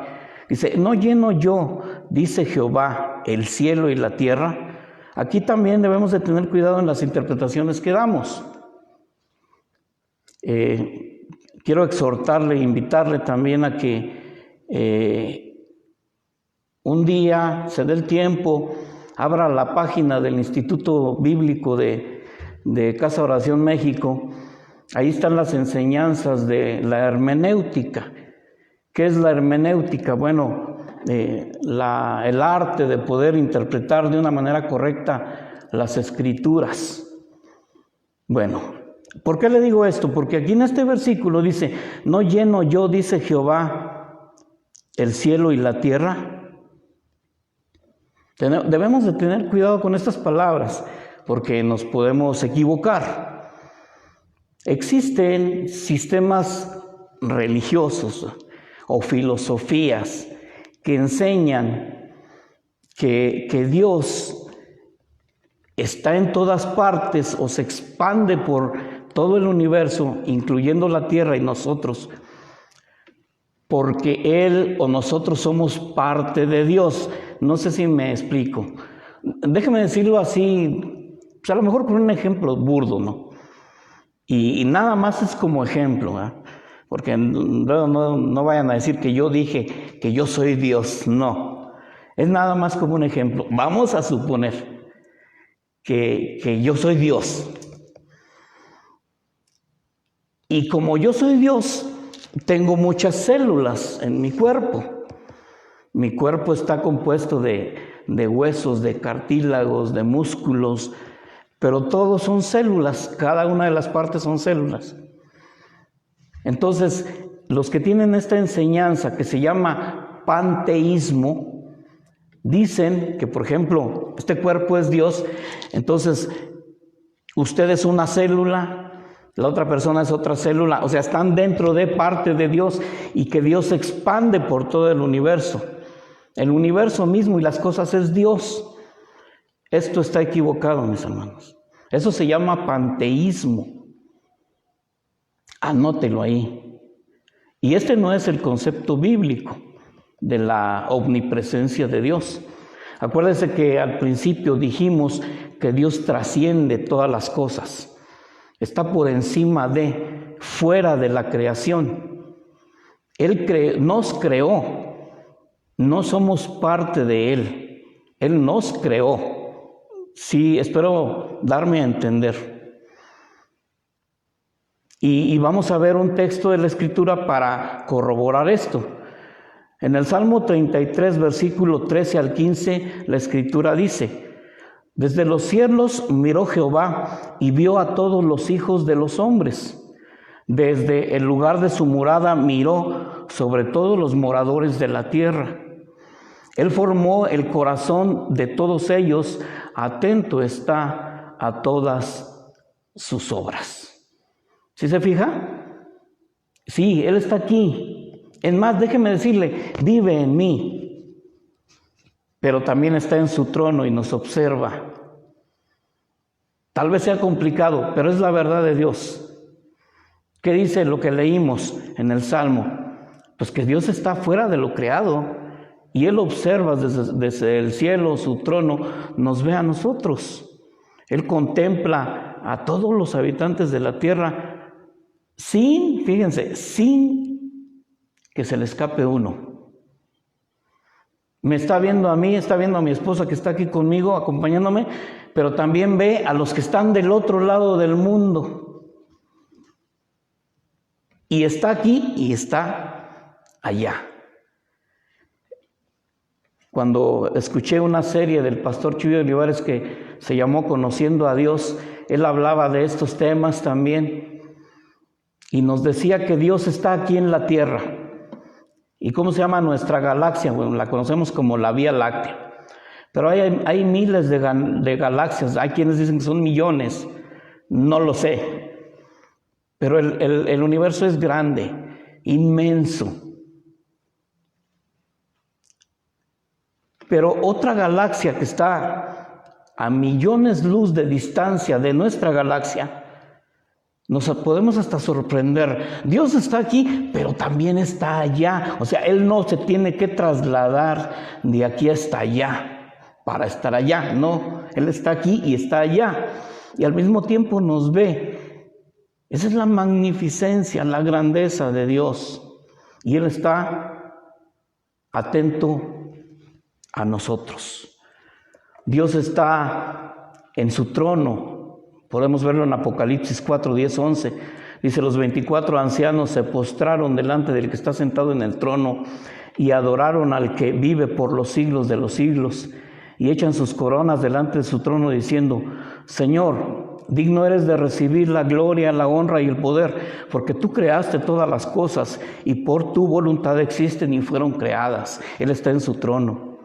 dice, ¿no lleno yo, dice Jehová, el cielo y la tierra? Aquí también debemos de tener cuidado en las interpretaciones que damos. Quiero exhortarle, invitarle también a que un día se dé el tiempo, abra la página del Instituto Bíblico de Casa Oración México. Ahí están las enseñanzas de la hermenéutica. ¿Qué es la hermenéutica? Bueno, el arte de poder interpretar de una manera correcta las Escrituras. Bueno, ¿por qué le digo esto? Porque aquí en este versículo dice, ¿no lleno yo, dice Jehová, el cielo y la tierra? Debemos de tener cuidado con estas palabras, porque nos podemos equivocar. Existen sistemas religiosos o filosofías que enseñan que Dios está en todas partes o se expande por todo el universo, incluyendo la tierra y nosotros, porque Él o nosotros somos parte de Dios. No sé si me explico. Déjeme decirlo así, pues a lo mejor con un ejemplo burdo, ¿no? Y nada más es como ejemplo, ¿eh? Porque luego no vayan a decir que yo dije que yo soy Dios. No, es nada más como un ejemplo. Vamos a suponer que yo soy Dios. Y como yo soy Dios, tengo muchas células en mi cuerpo. Mi cuerpo está compuesto de huesos, de cartílagos, de músculos, pero todos son células, cada una de las partes son células. Entonces, los que tienen esta enseñanza que se llama panteísmo, dicen que, por ejemplo, este cuerpo es Dios, entonces usted es una célula, la otra persona es otra célula, o sea, están dentro de parte de Dios y que Dios se expande por todo el universo. El universo mismo y las cosas es Dios. Esto está equivocado, mis hermanos. Eso se llama panteísmo. Anótelo ahí. Y este no es el concepto bíblico de la omnipresencia de Dios. Acuérdense que al principio dijimos que Dios trasciende todas las cosas. Está por encima de, fuera de la creación. Él nos creó, no somos parte de Él. Él nos creó. Sí, espero darme a entender. Y vamos a ver un texto de la Escritura para corroborar esto. En el Salmo 33, versículo 13 al 15, la Escritura dice: desde los cielos miró Jehová y vio a todos los hijos de los hombres. Desde el lugar de su morada miró sobre todos los moradores de la tierra. Él formó el corazón de todos ellos, atento está a todas sus obras. ¿Sí se fija? Sí, Él está aquí. Es más, déjeme decirle, vive en mí. Pero también está en su trono y nos observa. Tal vez sea complicado, pero es la verdad de Dios. ¿Qué dice lo que leímos en el Salmo? Pues que Dios está fuera de lo creado y Él observa desde el cielo, su trono, nos ve a nosotros. Él contempla a todos los habitantes de la tierra fíjense, sin que se le escape uno. Me está viendo a mí, está viendo a mi esposa que está aquí conmigo, acompañándome, pero también ve a los que están del otro lado del mundo. Y está aquí y está allá. Cuando escuché una serie del pastor Chuy Olivares que se llamó Conociendo a Dios, él hablaba de estos temas también y nos decía que Dios está aquí en la tierra. ¿Y cómo se llama nuestra galaxia? Bueno, la conocemos como la Vía Láctea. Pero hay miles de galaxias. Hay quienes dicen que son millones. No lo sé. Pero el universo es grande, inmenso. Pero otra galaxia que está a millones luz de distancia de nuestra galaxia, nos podemos hasta sorprender. Dios está aquí, pero también está allá. O sea, Él no se tiene que trasladar de aquí hasta allá para estar allá. No, Él está aquí y está allá. Y al mismo tiempo nos ve. Esa es la magnificencia, la grandeza de Dios. Y Él está atento a nosotros. Dios está en su trono. Podemos verlo en Apocalipsis 4, 10, 11. Dice, los 24 ancianos se postraron delante del que está sentado en el trono y adoraron al que vive por los siglos de los siglos. Y echan sus coronas delante de su trono diciendo, Señor, digno eres de recibir la gloria, la honra y el poder, porque tú creaste todas las cosas y por tu voluntad existen y fueron creadas. Él está en su trono.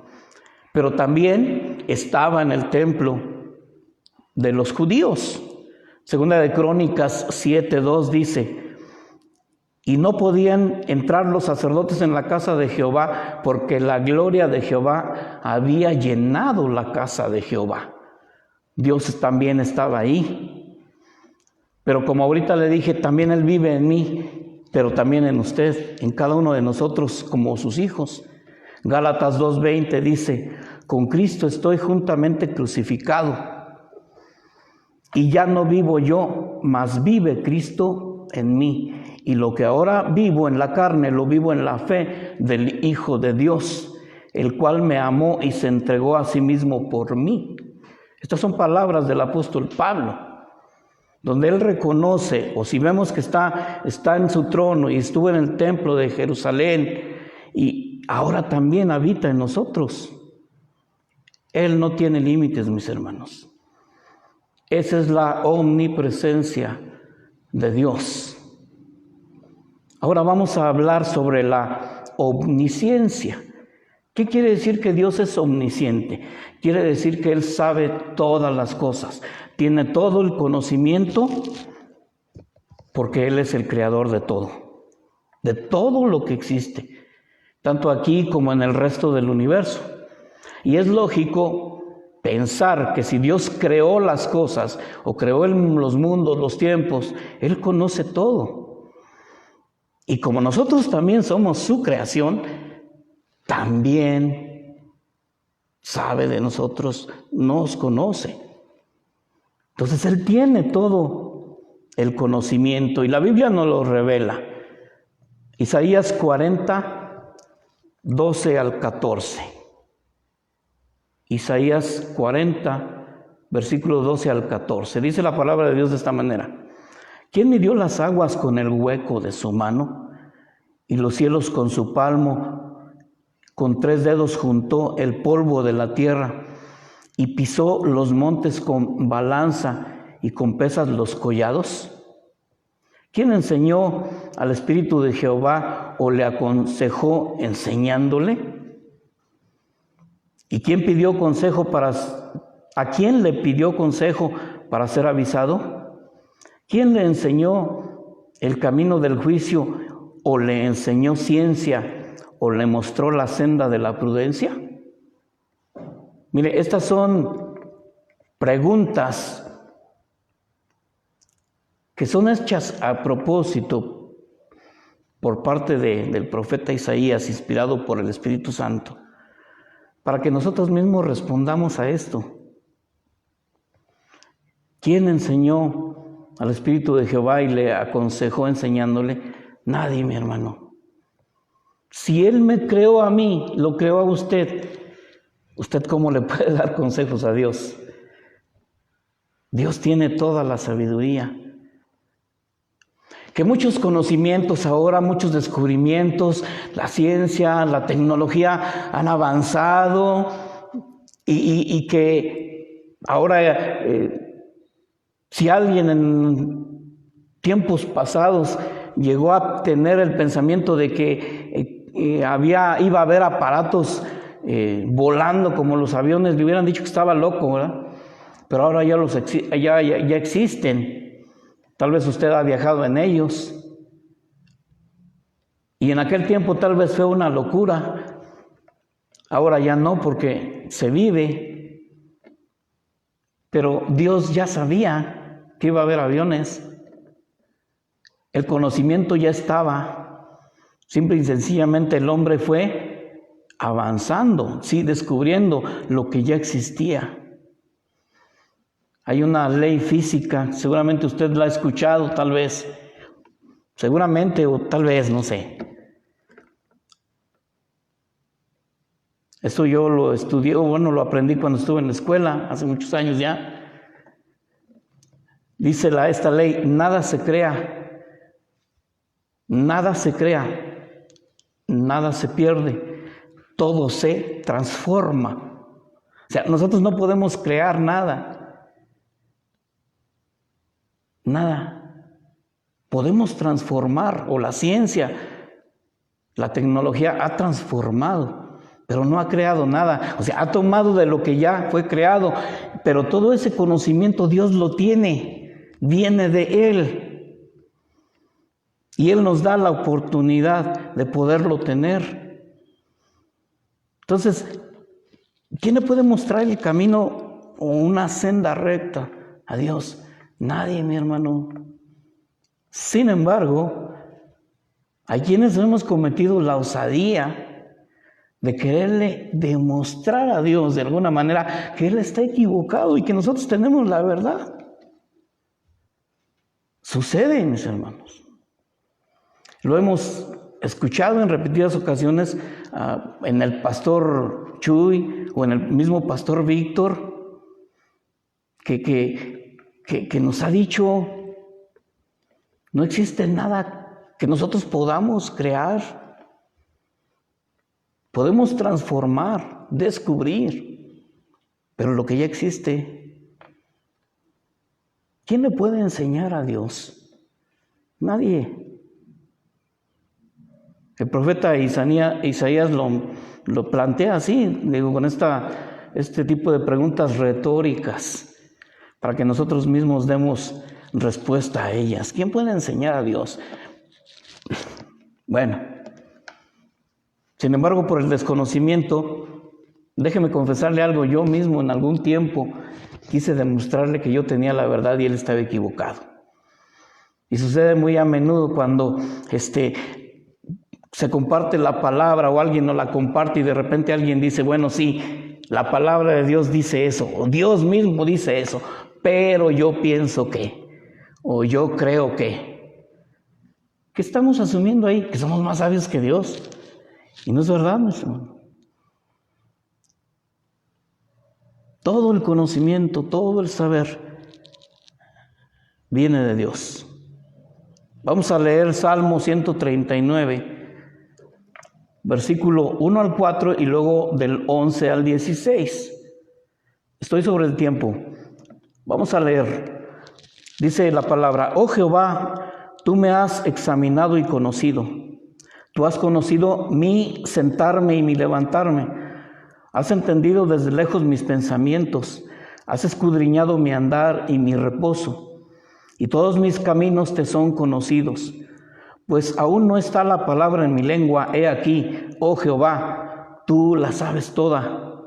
Pero también estaba en el templo de los judíos. Segunda de Crónicas 7:2 dice, y no podían entrar los sacerdotes en la casa de Jehová, porque la gloria de Jehová había llenado la casa de Jehová. Dios también estaba ahí. Pero como ahorita le dije, también Él vive en mí, pero también en usted, en cada uno de nosotros como sus hijos. Gálatas 2:20 dice, con Cristo estoy juntamente crucificado. Y ya no vivo yo, mas vive Cristo en mí. Y lo que ahora vivo en la carne, lo vivo en la fe del Hijo de Dios, el cual me amó y se entregó a sí mismo por mí. Estas son palabras del apóstol Pablo, donde él reconoce, o si vemos que está en su trono y estuvo en el templo de Jerusalén, y ahora también habita en nosotros. Él no tiene límites, mis hermanos. Esa es la omnipresencia de Dios. Ahora vamos a hablar sobre la omnisciencia. ¿Qué quiere decir que Dios es omnisciente? Quiere decir que Él sabe todas las cosas, tiene todo el conocimiento, porque Él es el creador de todo lo que existe, tanto aquí como en el resto del universo. Y es lógico pensar que si Dios creó las cosas o creó los mundos, los tiempos, Él conoce todo. Y como nosotros también somos su creación, también sabe de nosotros, nos conoce. Entonces Él tiene todo el conocimiento y la Biblia nos lo revela. Isaías 40, 12 al 14. Isaías 40, versículos 12 al 14. Dice la palabra de Dios de esta manera: ¿Quién midió las aguas con el hueco de su mano y los cielos con su palmo? Con 3 dedos juntó el polvo de la tierra y pisó los montes con balanza y con pesas los collados. ¿Quién enseñó al Espíritu de Jehová o le aconsejó enseñándole? ¿Y quién pidió consejo a quién le pidió consejo para ser avisado? ¿Quién le enseñó el camino del juicio o le enseñó ciencia o le mostró la senda de la prudencia? Mire, estas son preguntas que son hechas a propósito por parte del profeta Isaías, inspirado por el Espíritu Santo, para que nosotros mismos respondamos a esto. ¿Quién enseñó al Espíritu de Jehová y le aconsejó enseñándole? Nadie, mi hermano. Si Él me creó a mí, lo creó a usted, ¿usted cómo le puede dar consejos a Dios? Dios tiene toda la sabiduría. Que muchos conocimientos ahora, muchos descubrimientos, la ciencia, la tecnología han avanzado y que ahora si alguien en tiempos pasados llegó a tener el pensamiento de que iba a haber aparatos volando como los aviones, le hubieran dicho que estaba loco, ¿verdad? Pero ahora ya existen. Tal vez usted ha viajado en ellos. Y en aquel tiempo tal vez fue una locura. Ahora ya no, porque se vive. Pero Dios ya sabía que iba a haber aviones. El conocimiento ya estaba. Simple y sencillamente el hombre fue avanzando, sí, descubriendo lo que ya existía. Hay una ley física, seguramente usted la ha escuchado, tal vez, seguramente o tal vez, no sé. Eso yo lo estudié, lo aprendí cuando estuve en la escuela, hace muchos años ya. Dice esta ley: nada se crea, nada se crea, nada se pierde, todo se transforma. O sea, nosotros no podemos crear nada. Nada. Podemos transformar, o la ciencia, la tecnología ha transformado, pero no ha creado nada. O sea, ha tomado de lo que ya fue creado, pero todo ese conocimiento Dios lo tiene, viene de Él. Y Él nos da la oportunidad de poderlo tener. Entonces, ¿quién le puede mostrar el camino o una senda recta a Dios? Nadie, mi hermano. Sin embargo, hay quienes hemos cometido la osadía de quererle demostrar a Dios de alguna manera que Él está equivocado y que nosotros tenemos la verdad. Sucede, mis hermanos. Lo hemos escuchado en repetidas ocasiones en el pastor Chuy o en el mismo pastor Víctor, que nos ha dicho: no existe nada que nosotros podamos crear. Podemos transformar, descubrir, pero lo que ya existe, ¿quién le puede enseñar a Dios? Nadie. El profeta Isaías lo plantea así, digo, con este tipo de preguntas retóricas, para que nosotros mismos demos respuesta a ellas. ¿Quién puede enseñar a Dios? Bueno, sin embargo, por el desconocimiento, déjeme confesarle algo, yo mismo en algún tiempo quise demostrarle que yo tenía la verdad y él estaba equivocado. Y sucede muy a menudo cuando se comparte la palabra o alguien no la comparte y de repente alguien dice, bueno, sí, la palabra de Dios dice eso, o Dios mismo dice eso, pero yo pienso que, o yo creo que. ¿Qué estamos asumiendo ahí? Que somos más sabios que Dios. Y no es verdad, nuestro hermano. Todo el conocimiento, todo el saber viene de Dios. Vamos a leer Salmo 139, versículo 1 al 4 y luego del 11 al 16. Estoy sobre el tiempo. Vamos a leer. Dice la palabra: Oh Jehová, tú me has examinado y conocido. Tú has conocido mi sentarme y mi levantarme. Has entendido desde lejos mis pensamientos. Has escudriñado mi andar y mi reposo. Y todos mis caminos te son conocidos. Pues aún no está la palabra en mi lengua. He aquí, oh Jehová, tú la sabes toda.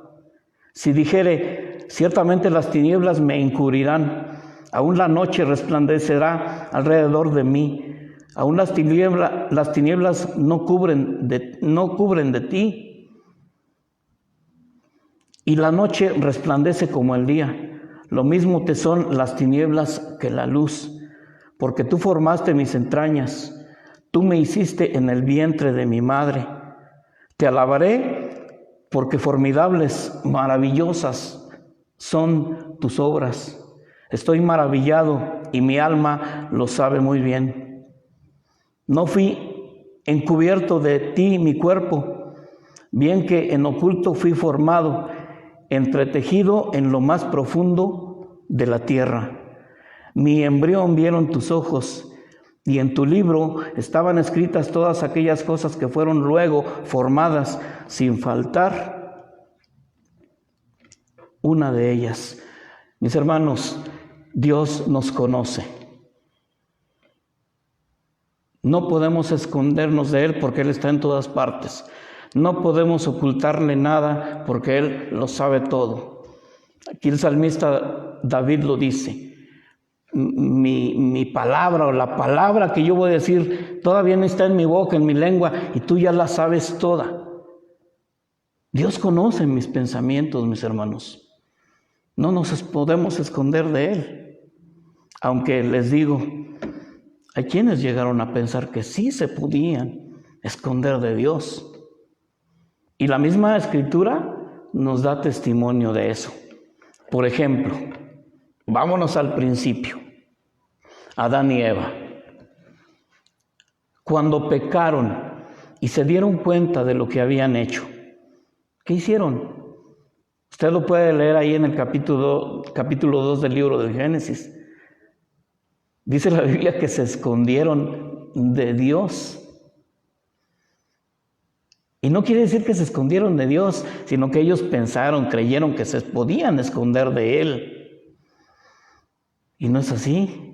Si dijere, ciertamente las tinieblas me encubrirán. Aún la noche resplandecerá alrededor de mí. Aún las tinieblas no cubren de ti. Y la noche resplandece como el día. Lo mismo te son las tinieblas que la luz. Porque tú formaste mis entrañas. Tú me hiciste en el vientre de mi madre. Te alabaré porque formidables, maravillosas son tus obras. Estoy maravillado y mi alma lo sabe muy bien. No fui encubierto de ti mi cuerpo, bien que en oculto fui formado, entretejido en lo más profundo de la tierra. Mi embrión vieron tus ojos, y en tu libro estaban escritas todas aquellas cosas que fueron luego formadas, sin faltar una de ellas. Mis hermanos, Dios nos conoce. No podemos escondernos de Él porque Él está en todas partes. No podemos ocultarle nada porque Él lo sabe todo. Aquí el salmista David lo dice. Mi palabra o la palabra que yo voy a decir todavía no está en mi boca, en mi lengua, y tú ya la sabes toda. Dios conoce mis pensamientos, mis hermanos. No nos podemos esconder de Él. Aunque les digo, hay quienes llegaron a pensar que sí se podían esconder de Dios. Y la misma Escritura nos da testimonio de eso. Por ejemplo, vámonos al principio. Adán y Eva. Cuando pecaron y se dieron cuenta de lo que habían hecho, ¿qué hicieron? Usted lo puede leer ahí en el capítulo 2 del libro del Génesis. Dice la Biblia que se escondieron de Dios. Y no quiere decir que se escondieron de Dios, sino que ellos creyeron que se podían esconder de Él. Y no es así.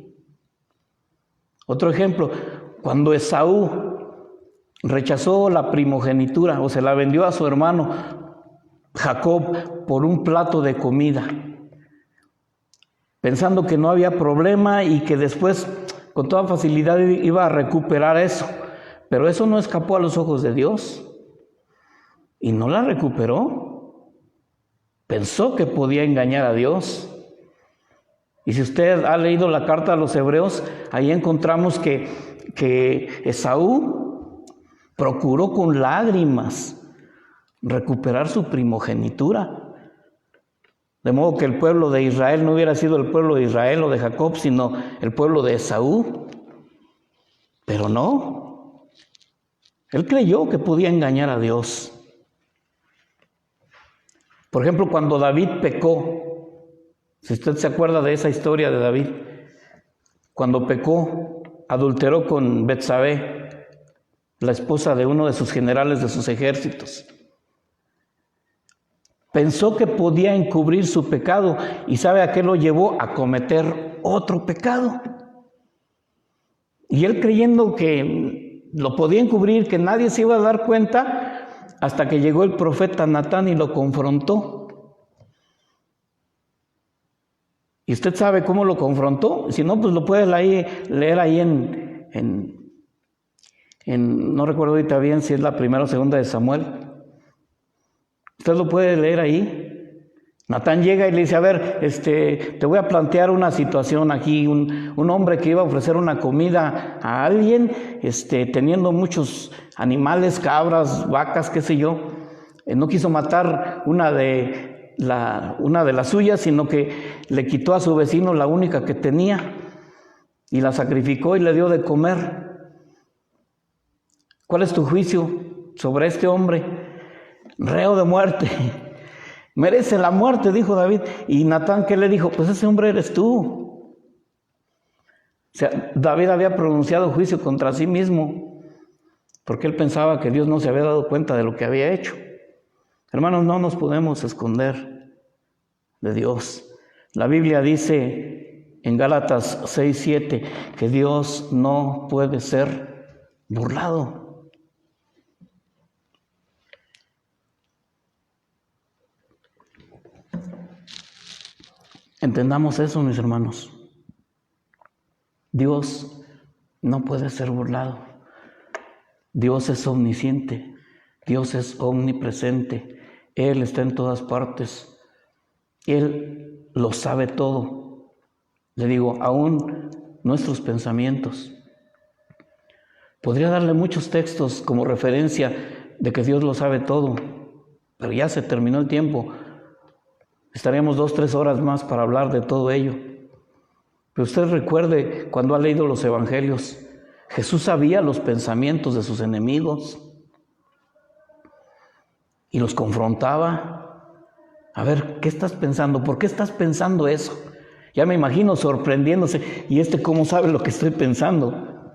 Otro ejemplo, cuando Esaú rechazó la primogenitura o se la vendió a su hermano Jacob por un plato de comida, pensando que no había problema y que después con toda facilidad iba a recuperar eso. Pero eso no escapó a los ojos de Dios y no la recuperó. Pensó que podía engañar a Dios. Y si usted ha leído la carta a los Hebreos, ahí encontramos que Esaú procuró con lágrimas recuperar su primogenitura. De modo que el pueblo de Israel no hubiera sido el pueblo de Israel o de Jacob, sino el pueblo de Esaú. Pero no. Él creyó que podía engañar a Dios. Por ejemplo, cuando David pecó, si usted se acuerda de esa historia de David, cuando pecó, adulteró con Betsabé, la esposa de uno de sus generales de sus ejércitos. Pensó que podía encubrir su pecado y ¿sabe a qué lo llevó? A cometer otro pecado. Y él creyendo que lo podía encubrir, que nadie se iba a dar cuenta, hasta que llegó el profeta Natán y lo confrontó. ¿Y usted sabe cómo lo confrontó? Si no, pues lo puede leer ahí en no recuerdo ahorita bien si es la primera o segunda de Samuel. Usted lo puede leer ahí. Natán llega y le dice, a ver, te voy a plantear una situación aquí. Un hombre que iba a ofrecer una comida a alguien, teniendo muchos animales, cabras, vacas, qué sé yo, no quiso matar una de las suyas, sino que le quitó a su vecino la única que tenía y la sacrificó y le dio de comer. ¿Cuál es tu juicio sobre este hombre? Reo de muerte. Merece la muerte, dijo David. Y Natán, ¿qué le dijo? Pues ese hombre eres tú. O sea, David había pronunciado juicio contra sí mismo, porque él pensaba que Dios no se había dado cuenta de lo que había hecho. Hermanos, no nos podemos esconder de Dios. La Biblia dice en Gálatas 6:7 que Dios no puede ser burlado. Entendamos eso, mis hermanos. Dios no puede ser burlado. Dios es omnisciente. Dios es omnipresente. Él está en todas partes. Él lo sabe todo. Le digo, aún nuestros pensamientos. Podría darle muchos textos como referencia de que Dios lo sabe todo, pero ya se terminó el tiempo. Estaríamos 2-3 horas más para hablar de todo ello. Pero usted recuerde cuando ha leído los evangelios, Jesús sabía los pensamientos de sus enemigos y los confrontaba. A ver, ¿qué estás pensando? ¿Por qué estás pensando eso? Ya me imagino sorprendiéndose. ¿Y cómo sabe lo que estoy pensando?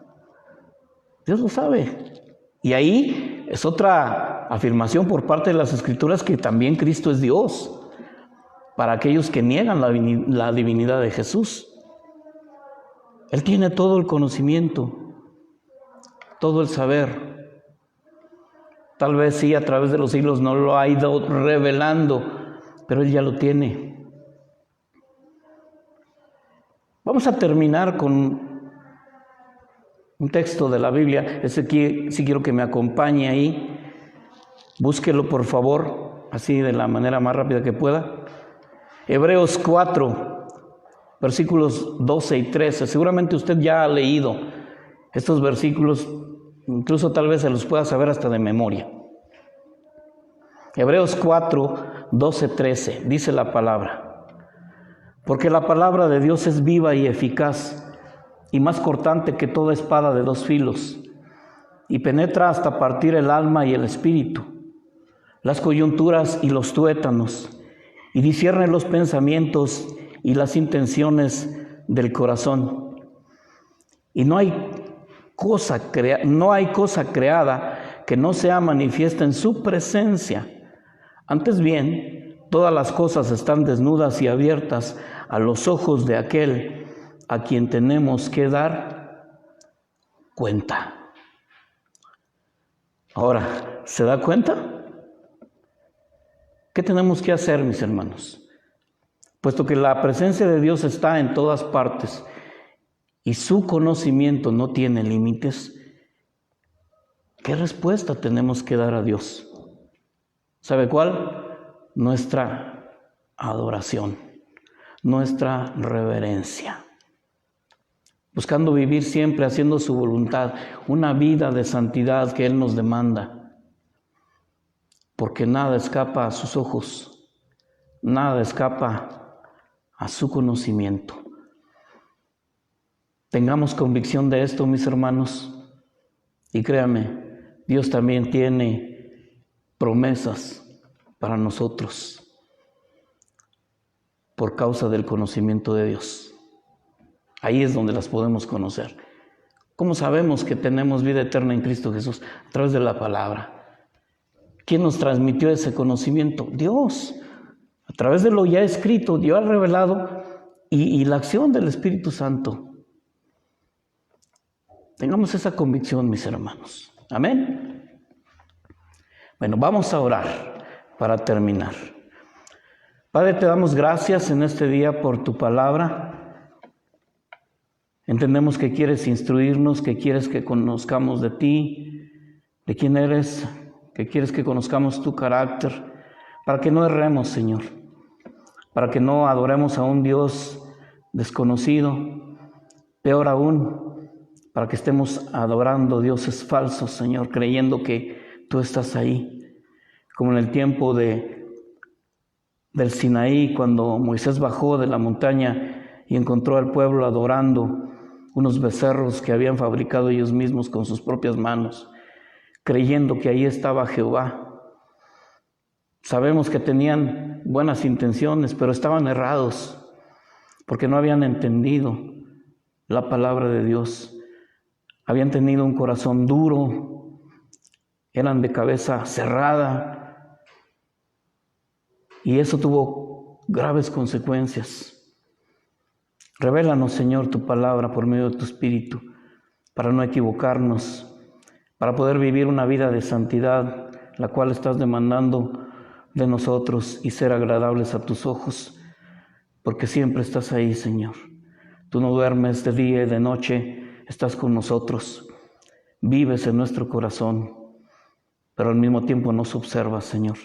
Dios lo sabe. Y ahí es otra afirmación por parte de las Escrituras que también Cristo es Dios, para aquellos que niegan la divinidad de Jesús. Él tiene todo el conocimiento, todo el saber. Tal vez sí, a través de los siglos no lo ha ido revelando, pero Él ya lo tiene. Vamos a terminar con un texto de la Biblia. Ese sí quiero que me acompañe ahí. Búsquelo, por favor, así de la manera más rápida que pueda. Hebreos 4, versículos 12 y 13. Seguramente usted ya ha leído estos versículos, incluso tal vez se los pueda saber hasta de memoria. Hebreos 4, 12, 13, dice la palabra. Porque la palabra de Dios es viva y eficaz, y más cortante que toda espada de 2 filos, y penetra hasta partir el alma y el espíritu, las coyunturas y los tuétanos, y discierne los pensamientos y las intenciones del corazón. Y no hay cosa creada que no sea manifiesta en su presencia. Antes bien, todas las cosas están desnudas y abiertas a los ojos de aquel a quien tenemos que dar cuenta. Ahora, ¿se da cuenta? ¿Qué tenemos que hacer, mis hermanos? Puesto que la presencia de Dios está en todas partes y su conocimiento no tiene límites, ¿qué respuesta tenemos que dar a Dios? ¿Sabe cuál? Nuestra adoración, nuestra reverencia. Buscando vivir siempre haciendo su voluntad, una vida de santidad que Él nos demanda. Porque nada escapa a sus ojos, nada escapa a su conocimiento. Tengamos convicción de esto, mis hermanos, y créame, Dios también tiene promesas para nosotros por causa del conocimiento de Dios. Ahí es donde las podemos conocer. ¿Cómo sabemos que tenemos vida eterna en Cristo Jesús? A través de la palabra. ¿Quién nos transmitió ese conocimiento? Dios. a través de lo ya escrito, Dios ha revelado y la acción del Espíritu Santo. Tengamos esa convicción, mis hermanos. Amén. Bueno, vamos a orar para terminar. Padre, te damos gracias en este día por tu palabra. Entendemos que quieres instruirnos, que quieres que conozcamos de ti, de quién eres, que quieres que conozcamos tu carácter, para que no erremos, Señor, para que no adoremos a un Dios desconocido, peor aún, para que estemos adorando dioses falsos, Señor, creyendo que tú estás ahí, como en el tiempo del Sinaí, cuando Moisés bajó de la montaña y encontró al pueblo adorando unos becerros que habían fabricado ellos mismos con sus propias manos, creyendo que ahí estaba Jehová. Sabemos que tenían buenas intenciones, pero estaban errados, porque no habían entendido la palabra de Dios. Habían tenido un corazón duro, eran de cabeza cerrada, y eso tuvo graves consecuencias. Revélanos, Señor, tu palabra por medio de tu Espíritu, para no equivocarnos, para poder vivir una vida de santidad, la cual estás demandando de nosotros, y ser agradables a tus ojos, porque siempre estás ahí, Señor. Tú no duermes de día y de noche, estás con nosotros, vives en nuestro corazón, pero al mismo tiempo nos observas, Señor,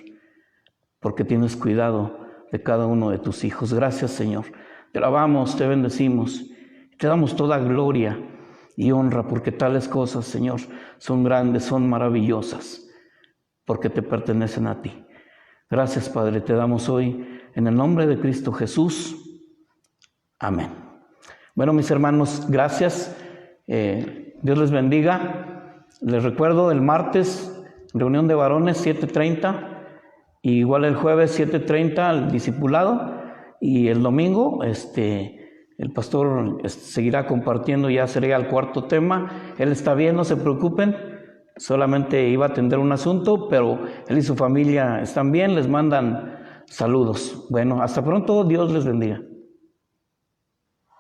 porque tienes cuidado de cada uno de tus hijos. Gracias, Señor. Te alabamos, te bendecimos, te damos toda gloria y honra, porque tales cosas, Señor, son grandes, son maravillosas, porque te pertenecen a ti. Gracias, Padre, te damos hoy en el nombre de Cristo Jesús. Amén. Bueno, mis hermanos, gracias. Dios les bendiga. Les recuerdo, el martes, reunión de varones, 7:30. Y igual el jueves, 7:30, el discipulado. Y el domingo, el pastor seguirá compartiendo, ya sería el cuarto tema. Él está bien, no se preocupen. Solamente iba a atender un asunto, pero él y su familia están bien, les mandan saludos. Bueno, hasta pronto, Dios les bendiga.